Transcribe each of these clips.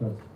Bas.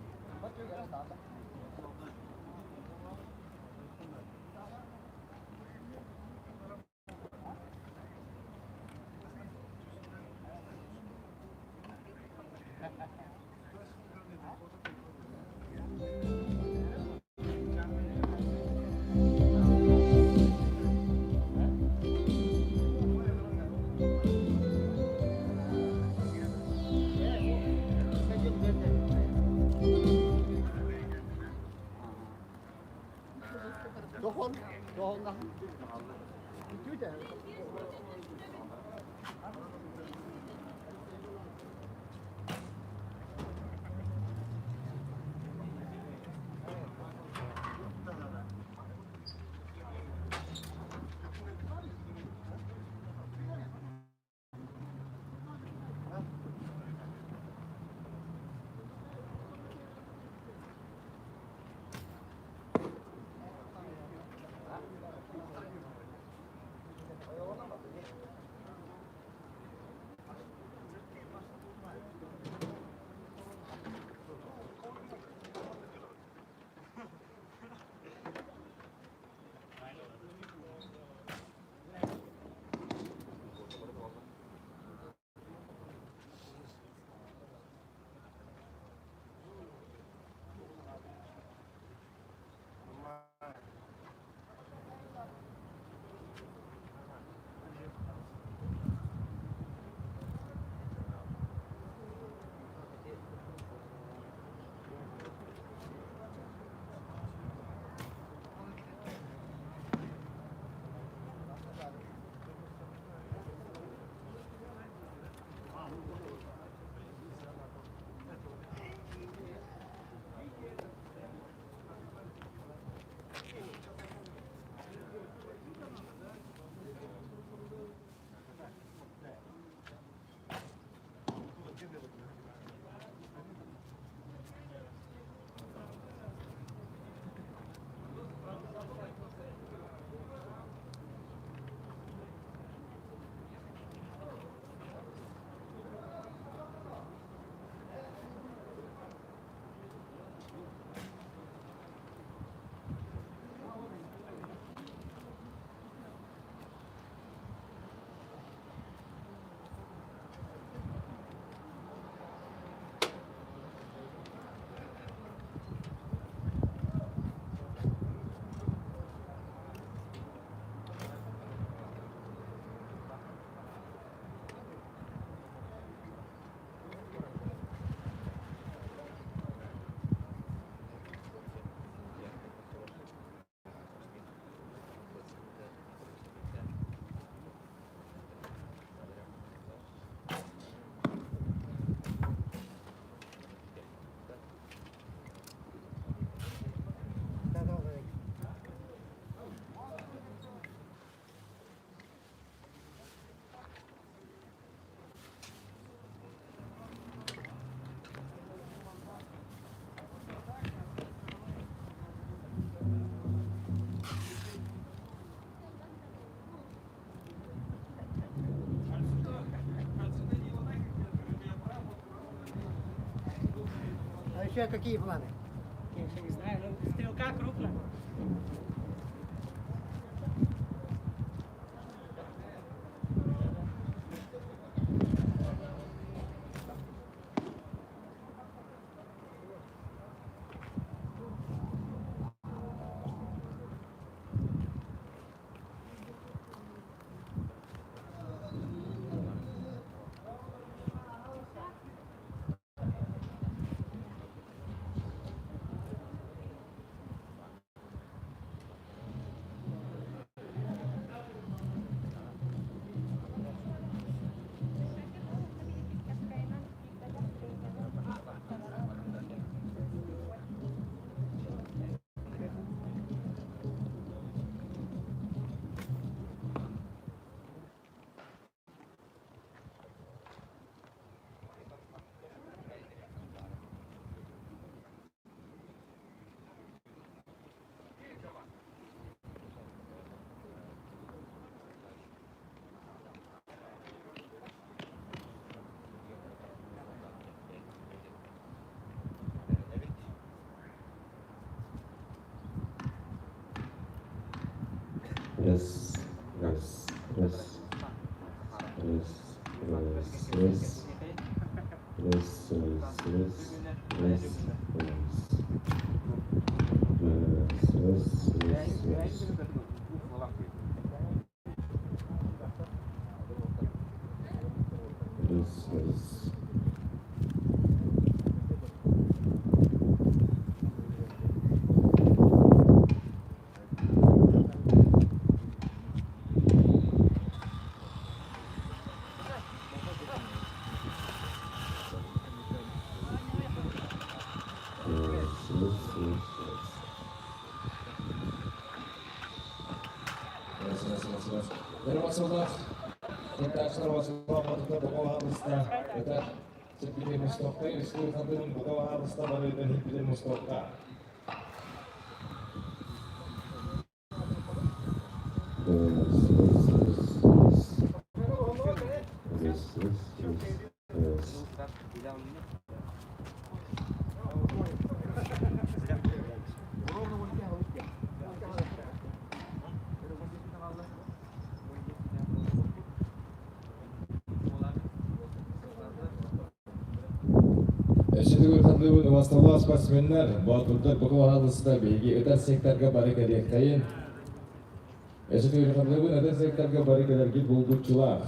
А еще какие планы? Я еще не знаю, ну, стрелка крупная. Termasuk kita sarwa-sarwa matutup bawa hamsta kita seperti mustoka iskul kadun bawa hamsta baru dan hidup mustoka Masalah spasimenler, batullar bawa halısında bilgi öter sektörge barik edektayin. Eşitlik kadribun öter sektörge barik edergi buldukçular.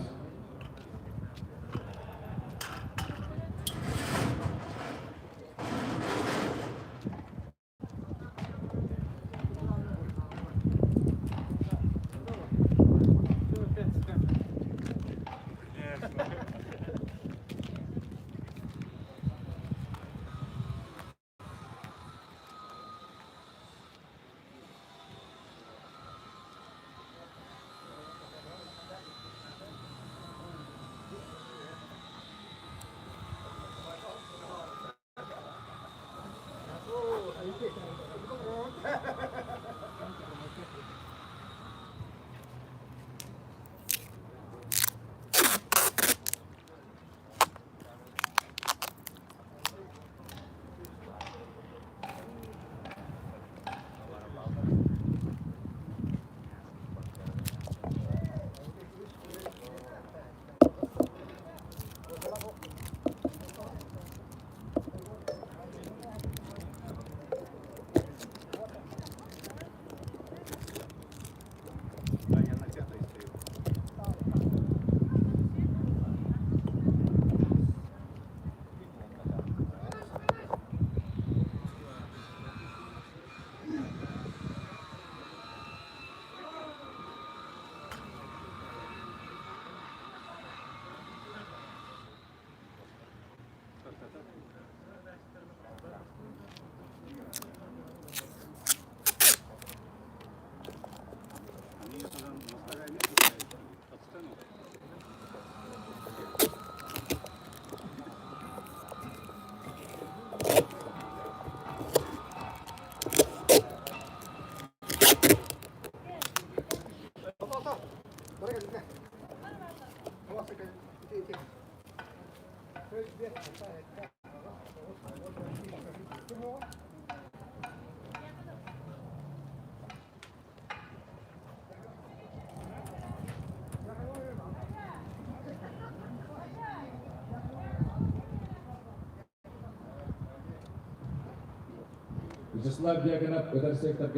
Вячеслав Дьяконов, это сектор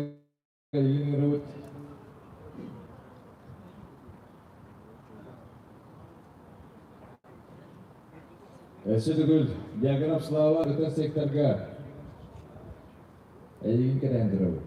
лидирует. Эсетүгүл Дьяконов Слава, это секторга Эйгин Кедендеров.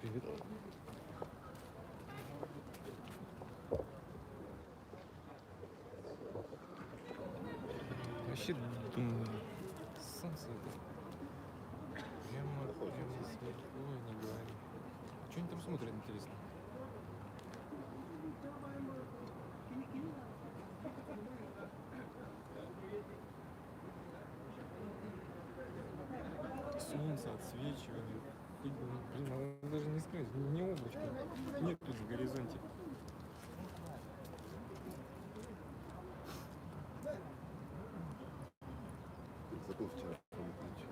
Привет. Вообще, думаю, солнце прямо светло, не говори. Что они там смотрят, интересно? Солнце отсвечивает. Блин, надо даже не сказать, не облачко. Нет тут в горизонте. Забыл вчера форму ключ.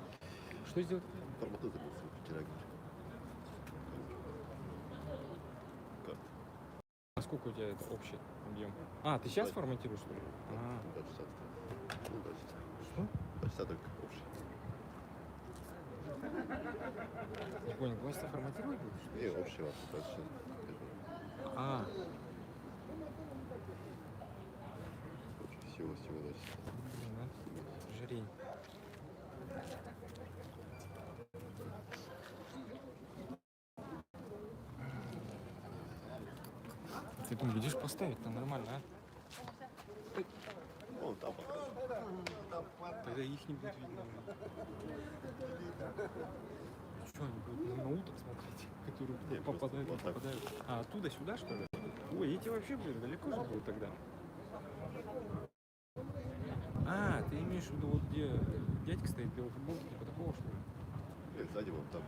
Что сделать? Формату забыл вчера ключ. Как? А сколько у тебя это общий объем? А, ты сейчас форматируешь, что ли? А, 2 часа. Ну, 2 часа. что? 2 часа только общий. Не понял, 2 часа форматировать будешь? И общий вас 2 часа. А, Всего 2 часа. блин, да? Жрень. Ты там видишь поставить, там нормально, а? Вон там пока. Тогда их не будет видно. Что они будут на уток смотреть, которые Не, попадают, просто вот так. попадают? А оттуда сюда, что ли? Ой, эти вообще, блин, далеко же будут тогда. А, ты имеешь в виду вот где дядька стоит в белой футболке, типа такого, что ли? Нет, сзади вон там.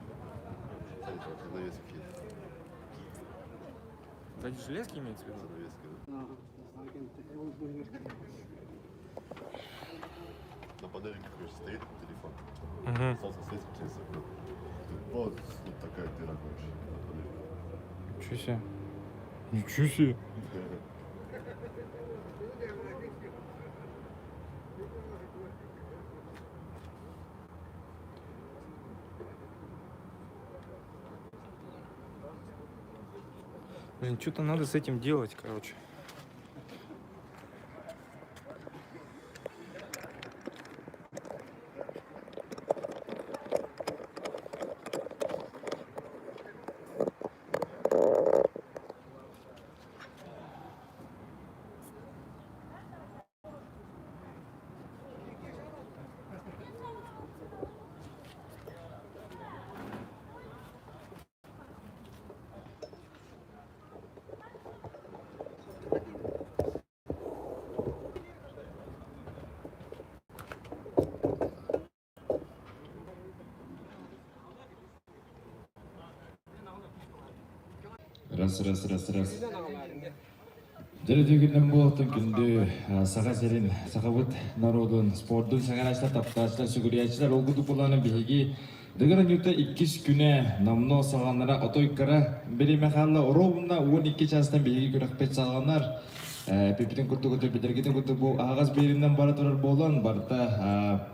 Сзади там занавесок есть. Сзади железки имеется в виду? Занавески, да. На панельке, короче, стоит телефон. Угу. Солнце светит через окно. Тут вот такая дыра, короче, на панельке. Ничего себе. Ничего себе. Блин, что-то надо с этим делать, короче. Раз. Дөрөдөгүнөн болтон күндү сага серин сагабыт народун спорттун сагарачлар таптачлар сүгүрячылар олгуду буланы биги дөгөрөн юта 2 күнө намно саганнара отойкара бериме халла оробунда 12 частан биги көрөкпет салгандар пепитин куртугуту бидергетин курту бу агаз беримден бара турар болон барта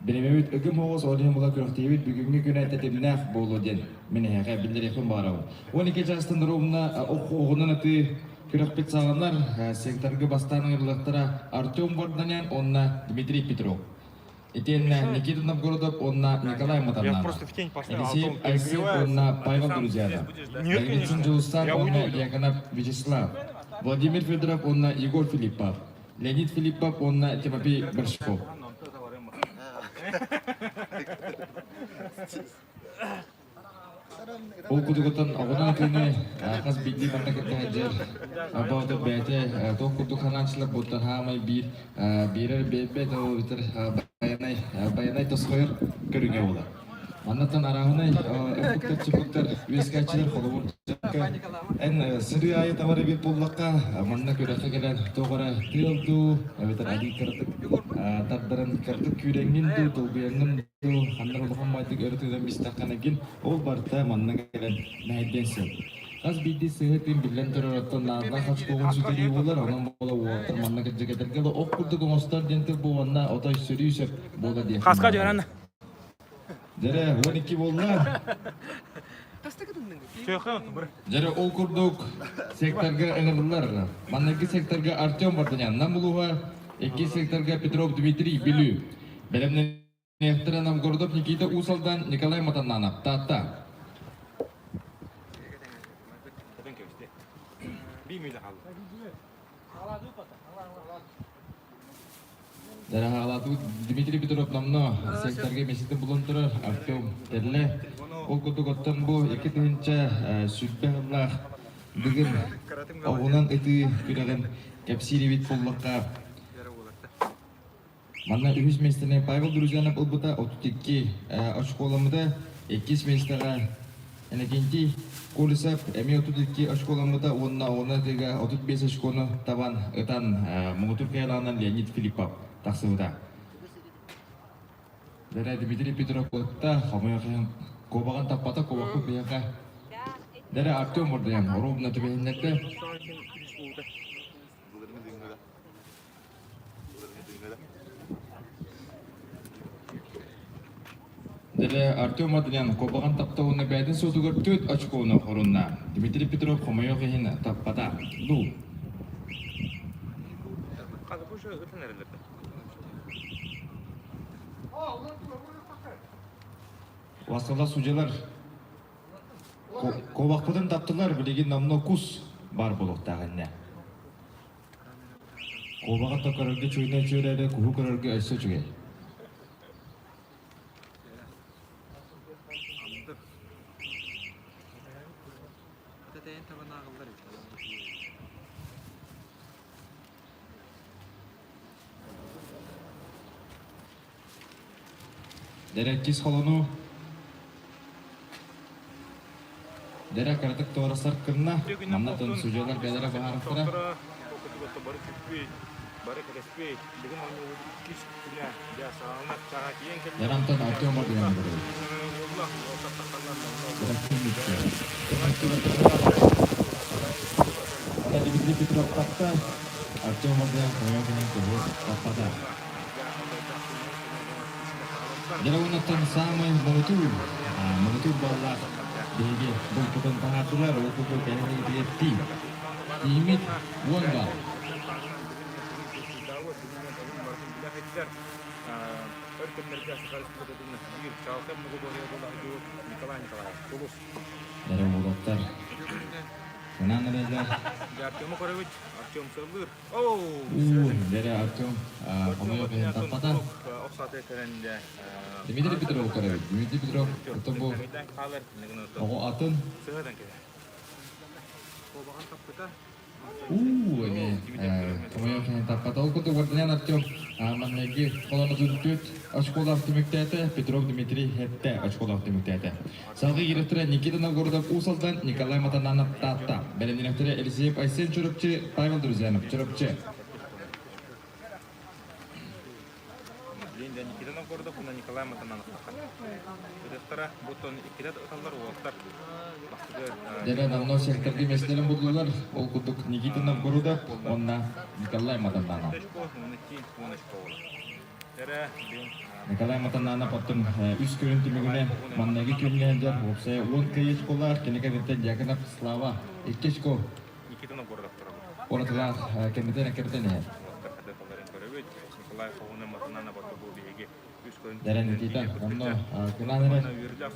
Benim ögüm oğuz olayım bula körükteyip bugünkü güne tetimnaf bolu den. Mene heqe bildireyim barabın. 12 жастын ровна оğunun atı körükpet sağanlar sektorga bastanın ırlıqtara Артем Варданян, онна Дмитрий Петров. Итен Никита Новгородов, онна Николай Матарнан. Я просто в тень поставил, Алексей Айсен, онна Павел Друзьяна. Ильчин Жилустан, онна Яконов Вячеслав. Владимир Федоров, онна Егор Филиппов. Леонид Филиппов, онна Тимофей Борщков. Ол кудугутан огонун күнү каз бидди мамлакетте жер абауда бете ток курдук хананчылык буттан хамай бирер бебе то битер баянай тосхойр көрүнгө болот. Маннатан арағынай өкіктер чипуктар үескәчілер қолы En seri ayı tamarı bir pullakka manna körəxə gələn toğara tıyıldu, öbətər adi kırtık, taddaran kırtık küyrengin du, tolguyangın du, hannar olğan maydık örtüden bistaqan egin, ol barta manna gələn nəhəddensin. Qaz bildi sıhhatin bilən törörəttan narla qaç qoğun süteri olar, onun bola uatır manna gəcəgədərgəli oq kurduk oğustar dentir bu vanna otay sürü yüsep bola diye. Kaska diyor Dere 12 bollar. Jare ol kurduk sektorga ыңырдылар. Маннaki sektorga Artyom Vardanyan buluğa, iki sektorga Petrov Dmitriy Bilyu. Belemden Nekhtara Novgorodov Nikita Usaldan Nikolay Matananov. Tata. Jare halatu Dmitriy Petrov namno sektorga mesitten bulunturar Artyom Terle. Ол күтік оттан бұл екі түхінші сүрбе ғыллақ бүгін оғынан үті күреген кәпсиревит боллаққа. Манна үхіс местіне Павел Друзянов ұлбыта 32 ашқоламыда 2 местіға әнекенті Колесап әме 32 ашқоламыда онына тегі 35 ашқоны табан ұтан Мұғытыр қиялағынан Леонид Филиппов тақсывыда. Дәрі Дмитрий Петров ұлтта қамайықын Кобаган таппата кобаку бияка. Дәрі Артем Vardanyan ровна төбеһеннәтте. Дәрі Артем Vardanyan кобаган тапта уны бәйден сотугар 4 очконы хорунна. Дмитрий Петров қомайық ехін таппата. Ду. Васала судьялар ковақпыдан таптылар білеген намно кус бар болуқтағанне. Коваға тақарырды чөйіне чөйрәді күху қарырғы әсі чөйе. Дәрек кес қолыну Дәрек кәрдік тоғырастар кірна, маннатын судьялар бәдәрі бағарықтыра. Дәрантан Артем Vardanyan бұрды. Дәрек күмітті. Ада Дмитрий Петров тапта, Артем Vardanyan қойығының көбі таппада. Дәрауынаттан самай мұнытур баллар. Деге бұл күтін таңатылар, ол күтін кәлемей беретті. Кеймет Уонга. Дәрі болаттар. Кынан әрелер. Дәрі Артем қомайық ен таппадан. Дмитрий Петров қарайып. Дмитрий Петров күтін бұл оғы атын. Қомайық ен таппада. Ол күтін Vardanyan Артем маннеге қоланы зүрттөт ашқолақ түміктәті. Петров Дмитрий әтті ашқолақ түміктәті. Салғы еректірі Никита Новгородов Усалдан Николай Матананов Тата. Бәлемден Елисеев Айсен чұрыпчы, Павел Друзянов чұрыпчы. Никита Новгородов, Николай Матананов. Дәрі бұттон иккедет ұталар уақтар. Дәрі намно секторды меселерін бұдылар. Ол күтік Никита Новгородов, онна Николай Матананов. Николай Матананов аттың үз көрінтімігіне маннеге көмінендер. Опсая 10 кайыш қолар, кенеке вертен Якынов Слава. Еккешко. Никита Новгородов тұрады. Оратыға кемітен әкерден әр. Дәрі Никита, намно күнаныры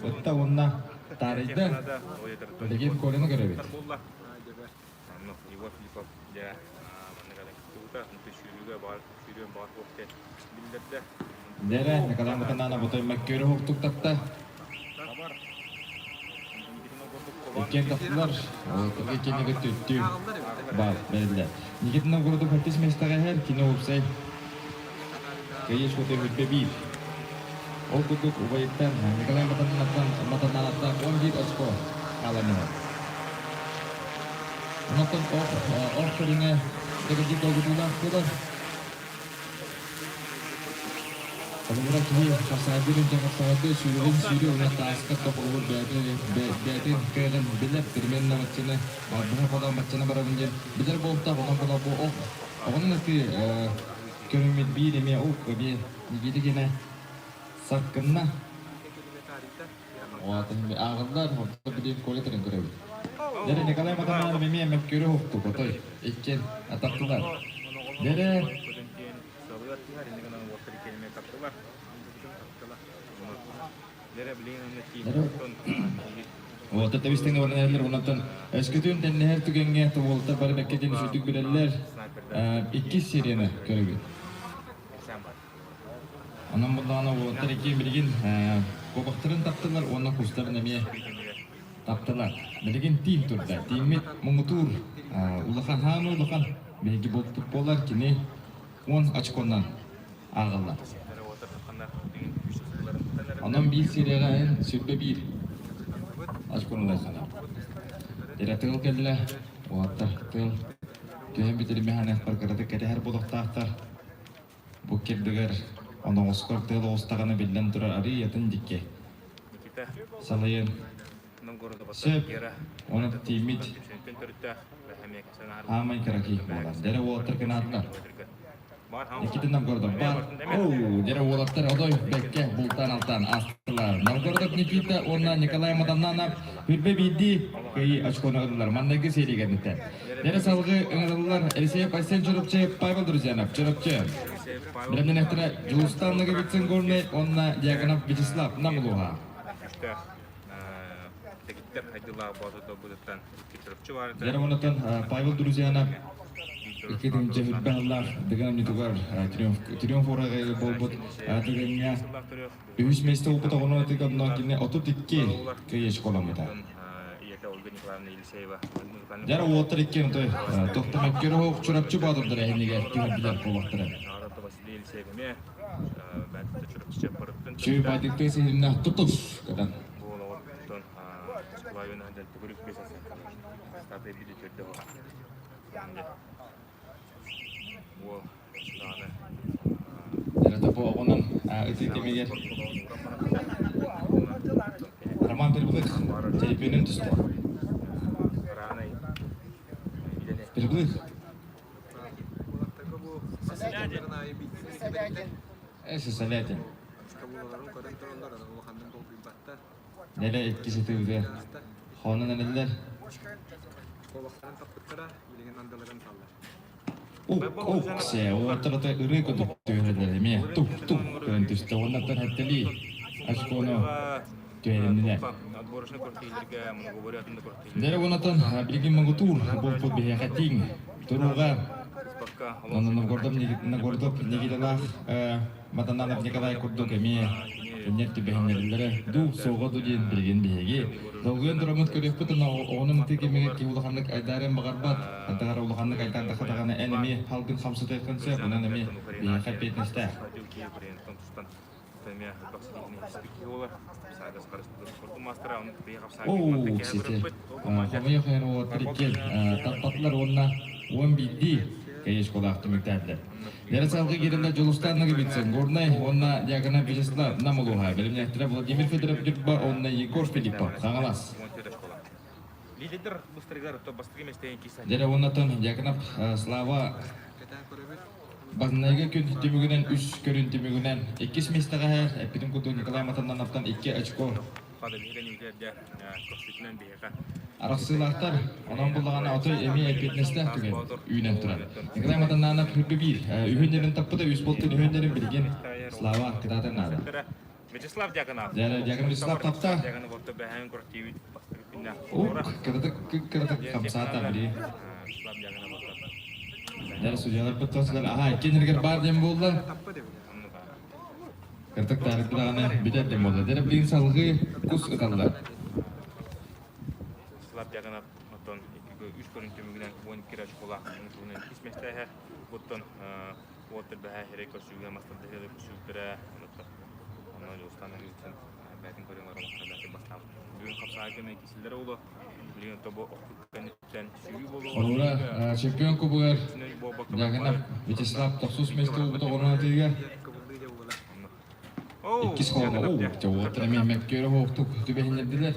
өтті онна тарайды. Деген көріні көребет. Дәрі Николай Матананов бұтой мәккері хоқтық тапта. Өткен таптылар, күрге кенеге төтту бар, бәрілер. Никита Новгородов әттес местаға әр, кені опсай. Кайеш көтер өтпе бейір. Olkuduk Ubaitan, Nikolai Matanatan 11 очко алынды. Онтон ордеріне дегенде колгутулар кылар. Олар кие хасабырын жагасады сүрү уната аскат тополур бәдин кәлен билеп перменна матчыны бuna falan матчына барабын билер болта онан була бу onun ki körümmet bir eme o bir gidegene sakınna o atın bir ağırlar orada bir koletrin görevi. Dere ne kadar matamlar memi emek körü hoktu kotoy ekken ataktılar. Dere o da tabii var neler ondan eskiden de neler tükenge tuvalta bari bekleyin sütük bileller iki seriyene görevi. Anam bundan o tereki bilgin kobaktırın taptılar ona kuşların emiye taptılar. Bilgin tim turda timit mungutur ulakan hanu ulakan bilgi bolluk bolar kini on açkondan ağırlar. Anam bir seriyene en sütle bir açkonlar sana. Diretıl kelle o hatta tıl Tühem bitirmehane perkara kede her bodoq taqtar. Bu keddiger ona Oscar tıl ostağını bilden turar arı yatın dikke. Salayın. Sep ona timit. Hamay karaki bolan. Dere water kenatlar. İkitinden gördüm. Bar. Dere water odoy bekke bultan altan astılar. Navgorod Nikita ona Nikolay Madananov hürbe bildi. Kayı açkonu alırlar. Mandagi seri geldi. Dere salgı ıngırlılar. Eliseye pasen çorupçı Pavel Druzyanov. Çorupçı. Bilemden ehtere Julistanlığı bitsin gorne ona Diagonov Vyacheslav Namuluha. Dere onatan Pavel Druzyanov. İkinci hürbeler dengan nitugar triumf oraya bolbot tegenya üç meste okuta onu tekrar nakine ototikki kaya şkolamda. Jara water ikken to toxtamak körü hok çorapçı badırdır ehniga kirbiler kovaktıra. Çöy badikte sehinna tutus kadan. Jara topo onun iti temiger. Raman terbulik çeypinin tustu. Terbulik. Sesaladin. Nele etkisi tüyde. Hanın neler? Se o tarata yriko tyyhdelle mie köntystä onnatan hätteli askono tyydemine. Dere onnatan bilgin mangutur bolpo bihe hating turuga Nagordop Nigilalah Matananov Nikolai Kurduk mie Nyetti behenlerlere du soğuk duyun bilgin bihegi. Doğuyan duramut körüp bütün onun tekemege ki ulakanlık aydaren bagarbat. Hatta ulakanlık aydan da katagana enemi halkın hamsat etkense bunun enemi bihe kaybetmişler. Sisi. Homoya kayın o trikken tapatlar onna on bildi. Kaya şkola aktimiklerle. Dere salgı girinde Jolustanlığı bitsin. Gornay onna Diagonov Vyacheslav Namuluha. Belimnehtere Vladimir Fedorov Yurba onna Yegor Filipov. Sağalas. Dere onnatan Diagonov Slava Baznayga gün tümügünen 3 körün tümügünen 2 mestaga her epidim kutu Nikolay Matanov'dan 2 açko. Arasılahtar onun bulağına otoy emi epetnesler tügen üyünen turan. Nikolay Matananov hürbe bir ühünlerin tapı da 100 boltun ühünlerin bilgin Slava kıtaten nada. Vyacheslav Diagonov. Diagonov Vyacheslav tapta. Kırdık kamsata biri. Dere sujalar pıtoslar aha ikinci bar dem boldu. Kırdık tarif bulağına bidet dem boldu. Dere bilgin salgı kus kıtallar. Diagonov oton 3 körüntümügünen 12 raçkola bunun Ondan Usta'nın yüzden bәтін көреңлер олаққа бәтін бастап. Бүгін қапсағымен кесілдері олы. Білген тобы оқытқанеттен сүйі болу. Орура чемпион кубугар Жагынап Вячеслав Тосус месте убута орнатыга. Икки сколна жауаттыра мемек көрі хоқтук түбехіндерділер.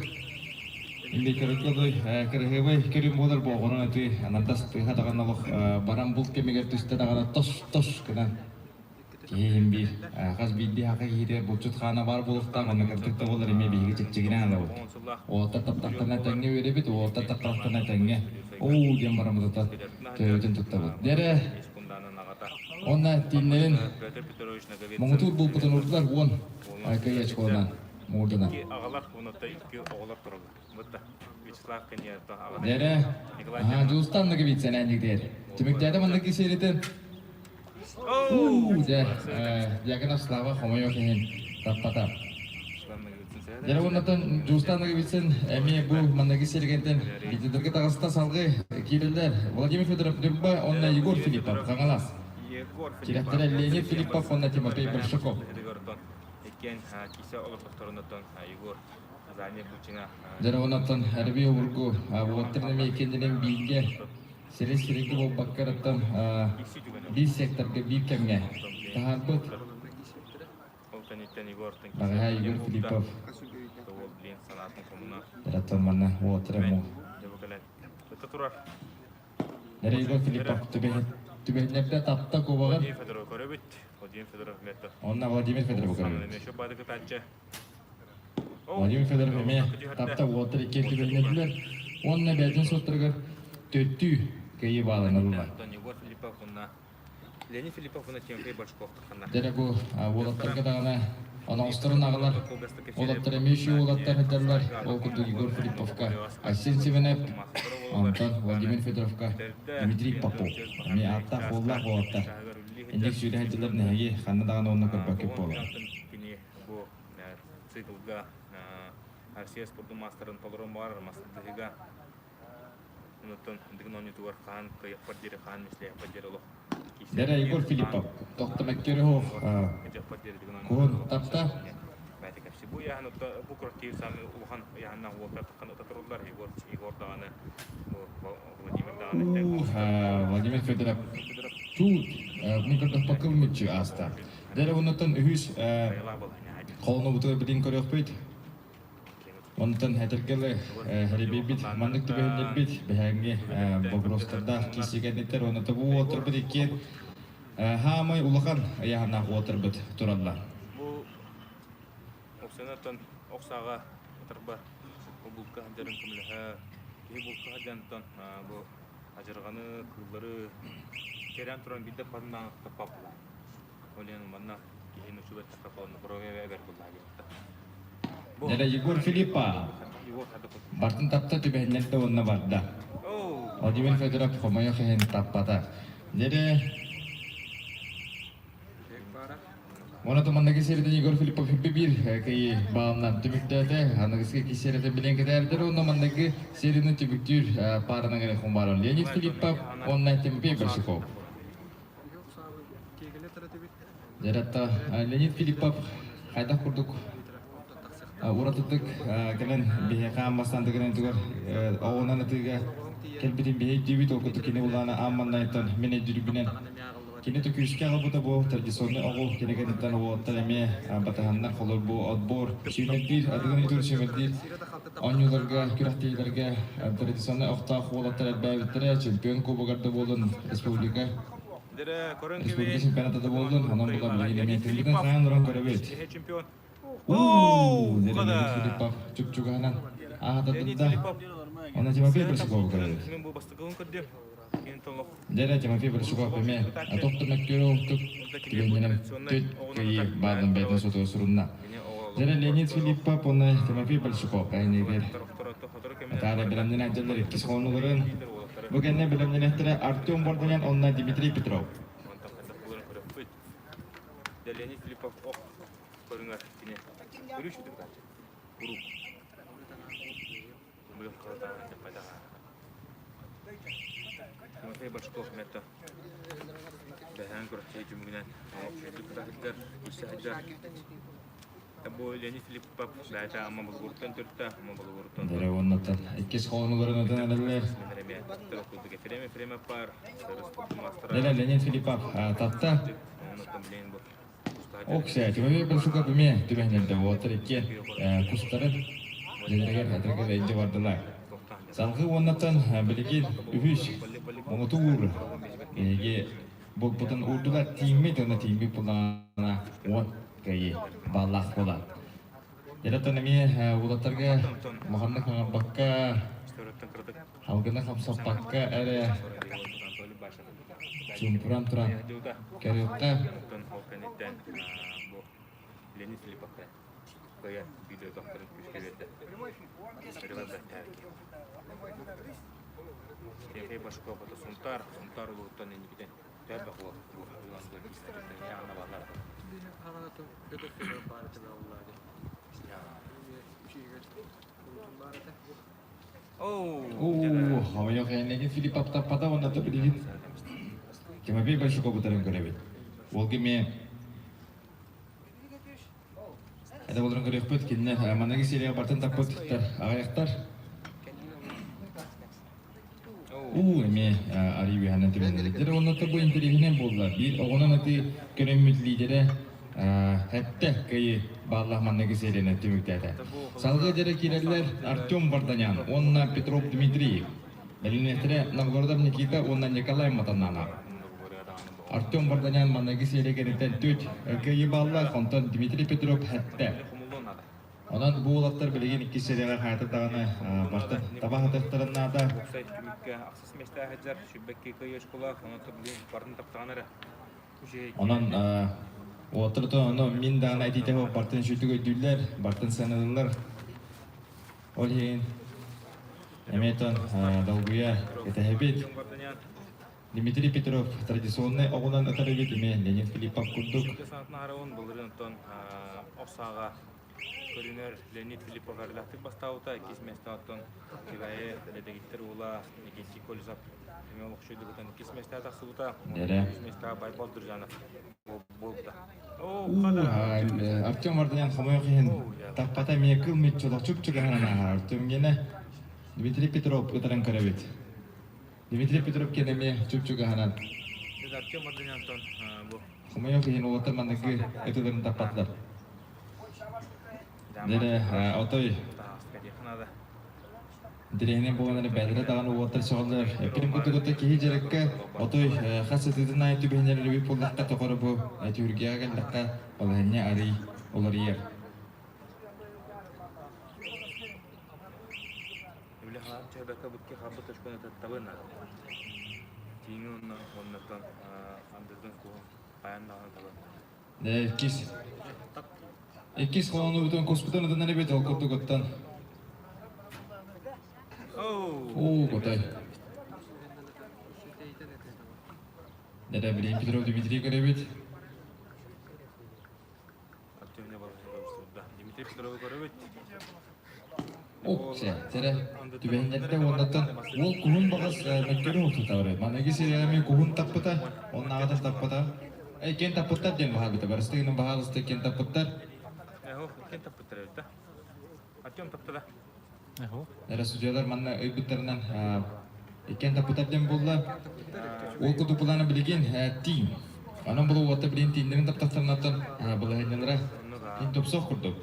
Инде көріклады кірігівай көрім болар боғырын әті анандасты хатағаналық баран бұл кемегер түсті дағана тос кінан. Кейін бір қаз білді хақы кейдер бұлчыт қана бар болықтан оны кірдікті болар еме бейгі чекчегіне алау. Оғылта таптақтарына тәңге өре бет, оғылта таптақтарына тәңге. Оу дем барамызды төйтін тұтта бұд. Дәрі, онна тиінлерін мұңытуыр бұл бұтын ұрдылар он айқай ачқолынан мұғырдынан. Дәрі, жұлыстан нүгі бейтсен әндіктер. Түміктерді маңдық кесеретін. Якынов Слава Хомайо кейін таппата. Дәрі оннатан жұлыстан нүгі бейтсен әме бұл маңдығы сергентен бейтіндіргі тағысыта салғы кейлілдер. Владимир Федоров Дүрба, онна Егор Филиппов, қаңалас. Киректері Леонид Филиппов, онна Тимофей Большаков. Дәрі оннатан әрбей ұрғы бұғаттырнаме екенденен бейінге сірес-сірегі бол баққараттан бір секторға бір кәмге тағар бұд. Баға Егор Филиппов. Дәрі манна оғаттыры мұң. Дәрі Егор Филиппов түбәхінлерді тапта көбағын. Онна Владимир Федоров көрі. Владимир Федоров әме тапта оғаттыр екен түбәхінлерділер. Онна бәтін соттырғыр төттү кайы баланы бұлар. Леонид Филиппов оны Тимофей Большаков таққандар. Дәрі бұл олаттарға дағына анауыстырын ағылар. Олаттар әмеші олаттар әдерлер. Ол күрді Егор Филипповқа, Асен Севенеп, Антон Владимир Федоровқа, Дмитрий Попов. Әме аттақ оллақ олаттар. Әндек сүйрі әдерлер нәге қанны дағына оны көрбәкеп болар. Циклға Россия спорттың мастерын толырын бар, мастerdыға. Онытын дігін оны туар қан, қайық паддері қан, месле паддері олық. Дәрі Егор Филиппов, тоқты мәккері хоқ, көң тапта. Бәті кәпсі бұл яғын бұл күріктейі сәмі ұлған яғынна олтар таққан ұтатырылар. Егор дағаны, Владимир дағаны. Владимир Федоров. Тут, мұнқырдық бақыл мүтчі аста. Дәрі онытын үйіз қолыны бұтығы білін көрек бейт. Онытын әтіргілі әребейбет, маңдық түбәйінер бет, бәйәңге бұғыростарда кесегенеттер, оныты бұл отыр бұд екен. Хамай ұлыған аяғына отыр бұд тұралла. Бұл оқсанаттан оқсаға отыр бар. Бұл бұлқа әдерін күміліға, кей бұлқа әдерінтан бұл ажырғаны, күллері, керен тұран білді падынан тапапыла. Оленің манна кейін үшібет тақапаланы бұрауға әбер бұлға кетті. Дәрі Егор Филиппов, бартын тапта түбәйінлерді онына барды. Владимир Федоров Хомайо кейін таппата. Дәрі оны тұманда кесерді Егор Филиппов бір кей бағымнан түбіктәді, анығызға кесерді білен кедәрдір, оны маңдағы серіні түбіктір парының әрі құмбарын. Леонид Филиппов, онына Тимофей Большаков. Дәрі Леонид Филиппов қайда құрдық Уратыдық кәлін бейеқан бастандығынан түгір оғынан әтіға кәлбетін бейек дебет оқыды кені оланы амманна айттан мене дүрбінен кені түкүйіске қалбыда бұл традиционный оғыл кенегенеттен оғыттар әме батағаннар қолыр бұл отбор сүймелдер, адығын үйдір сүймелдер оңыларға, күрақтейлерге традиционный оқтақ олаттар әлбәйбіттірі чемпион кубогарды болын республика чемпионатады болын анан бұлар білген емекілдігін қайын ұран көребет. Леонид Филиппов чук-чуганан ағатадында оны Тимофей Большаков көреді. Дәрі Тимофей Большаков әме тоқты мәккері ұқтық түгенінен төт көйі бадын бәйтін соты өсірінна. Дәрі Леонид Филиппов оны Тимофей Большаков әйнегер. Тәрі білімден әділер еккіз қолынығырын. Бүгінне білімден әттірі Артем Борданyan онына Дмитрий Петров. Леонид Филиппов көріңер кене көріш өтіп қанша ұру бұлық қалатаған деп қайдаға Тимофей Большаков мәтті бәйән көріштей жүмігінен алып жүрдік дағыттар, үлсі әджар Табу Леонид Филиппов дайта ама булгуртан төртті, ама булгуртан. Дере оннаттан иккис холонуларын өтөн элелер. Менереме тырыкудыга фреме пар, сырыстықты мастыра. Дере Леонид Филиппов татта. Оннаттан білейін бұл. Окса, тимеби бір сука бүме түбәнелде отыр икке кустары. Дедерегер хатырга энди бардылар. Салгы оннаттан билигин үбүш моңотуур. Эге бутын урдулар тимми тона тимми пулана он кайы баллах бола. Деретен эми улаттарга маханна бакка халгына хамсапакка эре чумпуран туран керекка Леонид Филиппов кая видео докторын күшке берді. Кемей башқа бата сунтар ұлықтан енігіден тәрбі қуат ұланды істерді яғына балар. Анатом педофилия барыты да оларды. Оо, хавая кайнеген Филиппов таппада оннаты билигин. Кемеби башқа бутарын көребет. Ол кеме это болдрын көрекпет кинне манаги серия бартын таппыттар агаяктар. Эме ариби ханан тибендер оннаты бу интерегинен болла. Бир огонан аты көрөммүт лидери хәтте кайы баллах манаги серияны түмүктәдә. Салгы дере киреллер Артем Варданян, онна Петров Дмитрий. Белинетре Новгородов Никита, онна Николай Матанана. Артем Варданян манаги сериягенетен төт кайы баллах, онтан Дмитрий Петров хәтте. Ondan bu olatlar bilgin iki seriyalar hayatı dağını başta tabağı hatırlarına da Sayt kümükке ақсыз месті әхеджар, шүббәкке көй өшкола, оны тұрлын барын таптағанары. ondan oturdu onu min dağına etite o partın şütü götürdüler, partın sanılırlar. Olhin Emeton Dalguya etehebit Дмитрий Петров традиционный оғынан атарыбет еме Леонид Филиппов күрдік. Санатына арауын бұлырын тұн Оқсаға көрінер Леонид Филиппов әрләқтік бастауыта, кесместі аттын кебайы ледегіттер ола, некенті көлізап, еме олықшүйді бұтын кесместі атақсылыта, кесместі байбал дүржанов болыпта. Артем Варданян хамай қиын таппата мекіл метчолақ чүп-чүгіғана Артем гені Дмитрий Петров ұтаран көрәбет. Дмитрий Петров кенеме чүп-чүгіғана. Артем Варданян тұн бұл. Хамай қиын олатар мандығы өтілерін таппатылар. Дере отой Диренен болғанары бәдірі дағаны уаттар соғалар. Әпкерім көті-көті кейі жерекке отой қасы түдің айты бейнері өйіп болдаққа тоқыры бұл әтеургеға кәлдаққа балғанне арый олар ер. Өлі қағын чәбәкі бұтке қабы тұшқыны тәттабына. Тейіні оннаттан андырдың қуын қаяннағын табын. Эккис қоланы бұтын коспытын ұтын әребет ол көті-көттен. Көтай. Дере білейін Петров Дмитрий көребет. Дмитрий Петров көребет. Сәрі түбәйіндерді ондаттан ол күхін бағас мәткері ұлты тауыры. Манағы сериямен күхін таппыта, оның ағатар таппыта. Кен таппыттар ден баға біті. Барыстығының бағалысты кен таппыттар. Кен таппыттар өйті. Артем таптыда. Дәрі судьялар манна өйбіттарынан кен таппыттар ден болла. Ол күді бұланы білеген тейін. Анан бұл оғаты білген тейіндерін таптақтарынаттан бұл әйнелері ен топсоқ құрдық.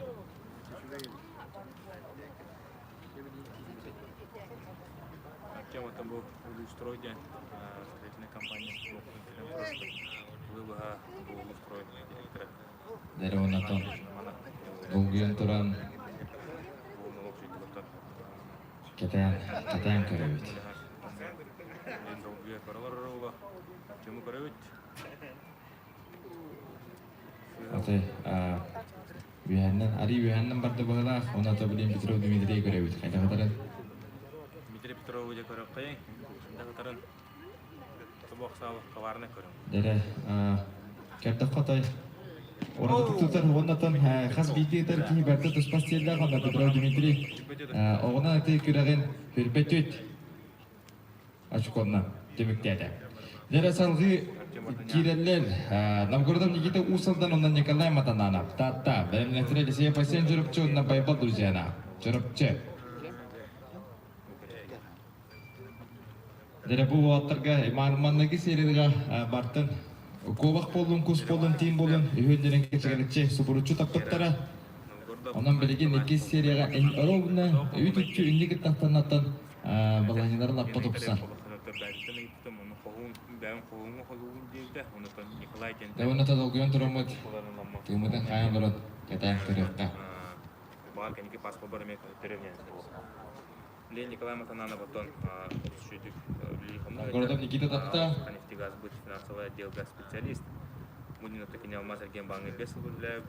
Артем бұл устройде строительная компания выбыға бұл устроительный директора. Дәрі онаттан бұл күйен тұран кетен көребет. Отой, ари үйәннен барды бағыла, онаты білейін Петров Дмитрий көребет. Қайда қатарын? Дмитрий Петров өде көріп қайын, қайда қатарын тұбақ салық қаварына көрім. Дәрі, кәртіп қатай. Орады тұқтықтар оннаттан қас бейтігітер кейі бәрді тұспас телді ағанда Петров Дмитрий оғынан әті көреген көрбет өт. Ашық онна, демікті әді. Дәрі салғы Киреллер, Новгородом Никита Усалдан, он Николай Матананов, Тата, Бремнефтре, Лисея Пасен, Журупчу, на Байбал Друзьяна, Журупче. Деребу Ваттерга, Марманнаги Серега, Бартен, Ковах Полун, Кус Полун, Тим Болун, Юдерен Кечерече, Субуручу Таптара, онан билеген 2 серияга ровно үтүкчү үндүк тактанаттан балаңдарын аппатопса. Давно та долгон турамыт. Тумудан кайын болот. Ката төрөкка. Бар кеники паспорт бар мен төрөмнен. Лен Николай Матананов потом шутик Городов Никита Тапта. Нефтегаз будет финансовый отдел специалист. Мунина такие алмаз Арген Банк без выделяют.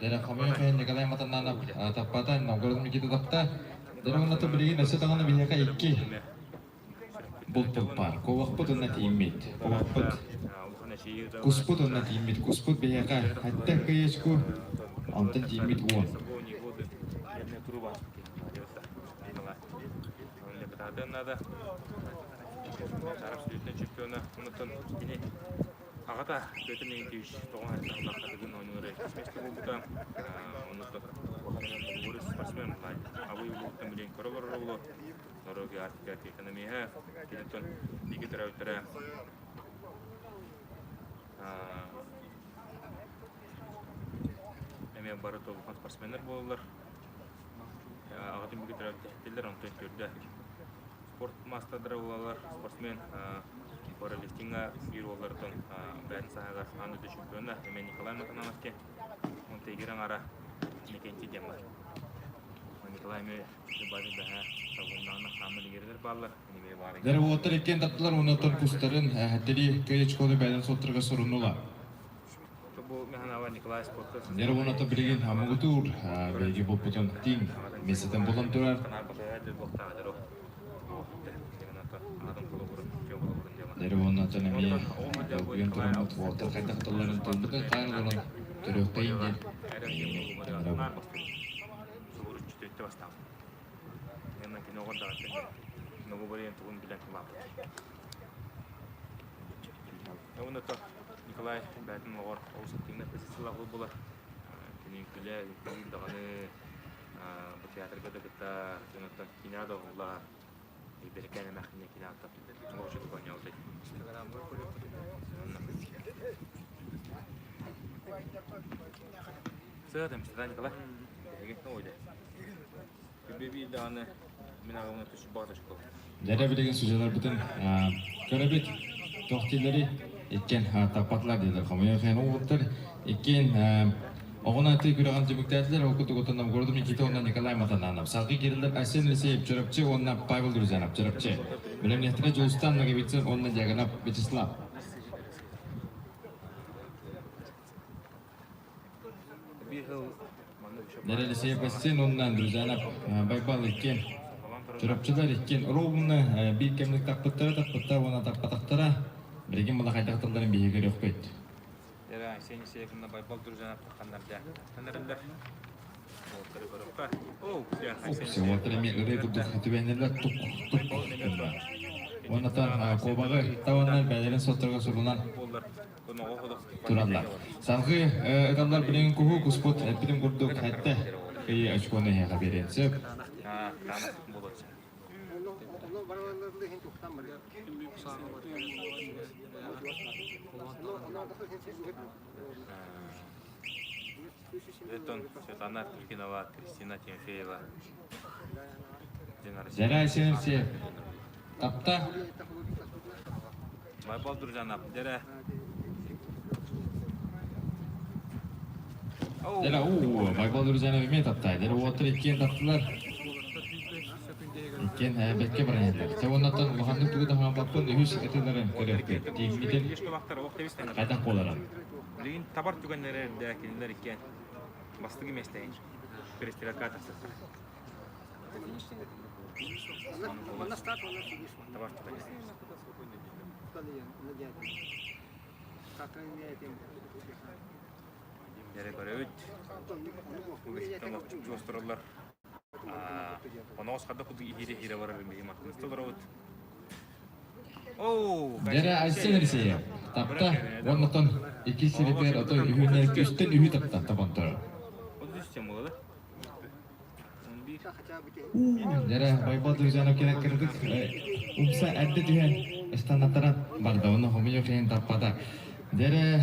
Дера хамын кайын Николай Матананов таппатан Новгород Никита Тапта. Дера онато билеген эсе таганы бияка 2. Болтуп бар. Ковакпут онна тиммит. Ковакпут. Куспут онна тиммит. Куспут бияка хатта кайышку. Антын тиммит 10. Надо. Тарап сүйтен чемпионы унутун кини агата бөтөн негативиш тогон айтылган ойноры месте болду. Унутун орыс спортсмен бай. Абый болтун билен көрөгөр болду. Нороги артикат экономия келетон биги тарауттара. Эме бары толгон спортсмендер болдулар. Агатын биги тарауттар онтон көрдү. Спорт мастадыры олалар, спортсмен, пауэрлифтинга бир олардың бәрін сағаға аңды чемпионы, мен Николай Матановке, он тегерен ара мекенти дем бар. Николай ме базы бәһә табыннаны хамыл егерлер барлар, неме бар. Дер отыр екен таптылар онотон кустарын дери көйечконы бәден соттырга сорунула. Бу механава Николай спортты. Дер оното билеген хамыгутур, беги болпутон тиң, месетен болон турар. Деревонна төнөмие ойын турамат вотер кайтактыларын тылдыкы кайын болон төрөктейин деп. Николай бәтін оғыр оғысықтығына позициялағы болар. Кенен күлі дағаны бұл театрға да күтті жөнеттен кинада оғыла берекәне мәхіне кинада оғышылы көне алды. Сығады мүстеді, Николай? Берекетті ойды. Күбебей дағаны мен ағымына түші бағды шықыл. Дәрі білеген сүжелер бүтін көребет тоқтилері Ekken tapatlar dediler. Kamuya kayın oğullar. Ekken oğuna tıy kürağın tümüklerdiler. Okutuk otanam gördüm. Nikita ondan Nikolay Matananov. Salgı geriler Asen liseyip çöröpçe ondan Pavel Druzyanov çöröpçe. Bilem nehtire Joğustan'la gebitsin ondan Yaganap Vyacheslav. Nere liseyip Asen ondan Druzyanov Baybal ekken. Çöröpçeler ekken. Rovunu bir kemlik takpıttara ona takpataktara. Біреген мұла қайтақтыларын бейгері өкпейді. Дәрі сені сейкімді байбал дүржанап қаққандарда. Тәнірілдер. Олтыры көріпқа. Опсы, олтыры мен үрей бұдық түбәнерлер тұқ. Онатан қобағы таваннан бәлерін соттырға сұрынан тұралар. Салғы ұдалар білеген күху күспот әпілім күрдік әтті күйі әшкөні әға беренсіп. Ветон, Светлана Туркинова, Кристина Тимофеева. Дәрі әсенірсе тапта. Байбал Дұржанап, дәрі. Дәрі, Байбал Дұржанап еме тапта. Дәрі отыр еккен таптылар. Ekken betke baran ediler. Sevonatan muhammed tuğu da hambapın ühüs etelerin körepke. Tiyimiten kaytan kolaran. Ligin tabar tükenleri de kendiler iken bastığı mesleğin. Perestiraka tasarlar. Tabar tükenleri. Yere göre üt. Bu geçitten çoğustururlar. Оны осқада күді хире барар бейім артымызды барауыд. Оу! Дәрі айтсын әрсейі. Тапта, оннықтан 2 силипер отой үйінер көстен үйі тапта табан тұры. Ол дүстен болады. Дәрі байбалды өзанып керек кірдік. Умса әдді дүйен ыстанаттарат барды. Оны хомын өкейін таппада. Дәрі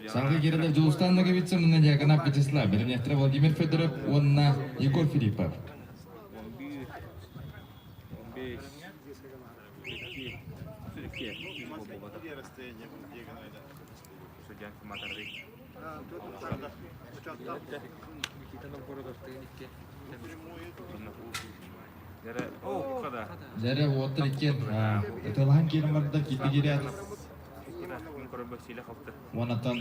Саңғы керелер Жылустанныға бітсі мұнна диагонап бітісіла. Бірінектірі Владимир Федоров, онына Егор Филиппов. 15, 2, 2, Судьян Фиматарви. Оу, қада. Дәрі отыр екен. Эталған керім барды кетті керет. Онатан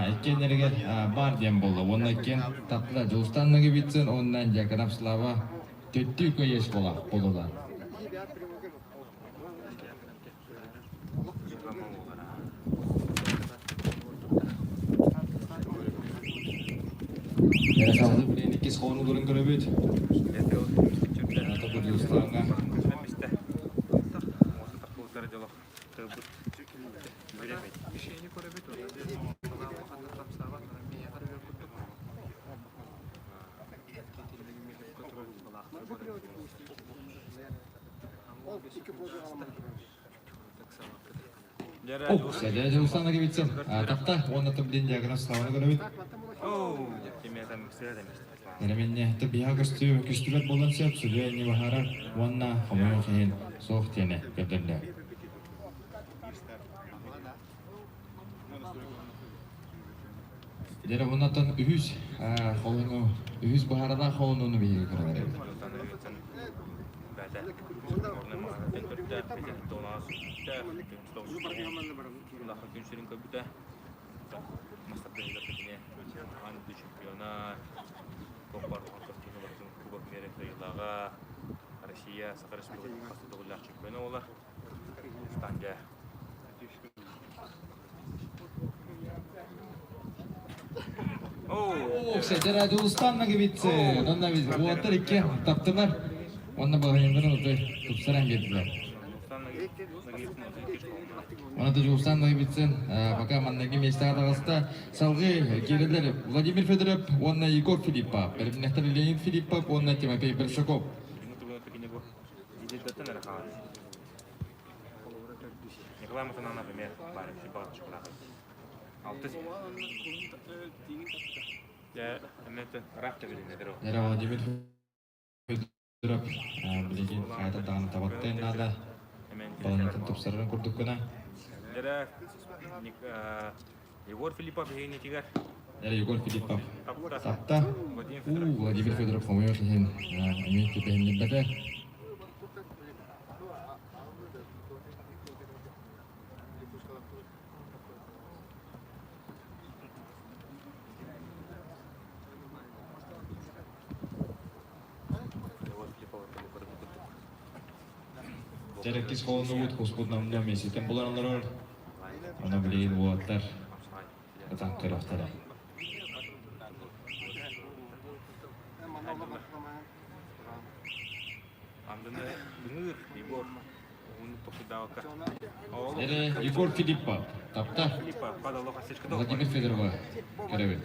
екен әргер бар дем болды. Оны екен таптыда Жылустанныға бітсін, онынан диагонап слава төтті үкі еш болудан. Дәрі қалды білен екес қоны көрін көрі бөт. Атапы Жылустанға. Дәрі Жылустанға бітсін. Тапта, оны түбден диагонап славаны көрі бөт. Неременне табиға күстілет болан сөп, сүлі әне бағара, онна қомайын қиын соқ тені көдірді. Дәрі бұнаттан үйіз бағарада қауыны бейгі көрі. Россия, Сахар Республика, Қасыдығылар чемпионы олар. Стандия. Дәрі Жылустанға бітсі. Онна біз отыр екен таптылар. Онна бағайындырын ұтой тұпсыран кетілер. Онады Жылустанға бітсін. Пока маннағы местағы дағыста салғы керелер Владимир Федоров, онна Егор Филиппов, бірімнектері Леонид Филиппов, онна Тимофей Бершаков. Николай Матанан, например, парень, фибал шоколад. Алтыз. Я это рафта билин дедро. Дәрі Владимир Федоров, білеген қайта дағын табаттайын нада. Баланатын тұпсарарын көрдік күні. Дәрі Егор Филиппов егені тегер. Дәрі Егор Филиппов. Тапта. Владимир Федоров қомайын қиын. Әмен кепейін бәді. Дәрі қолында өт қоспұд намында месеттен боларылар. Оны білеген болаттар. Атан қырақтары. Дәрі Егор Филиппов. Тапта. Владимир Федорова. Көрәбет.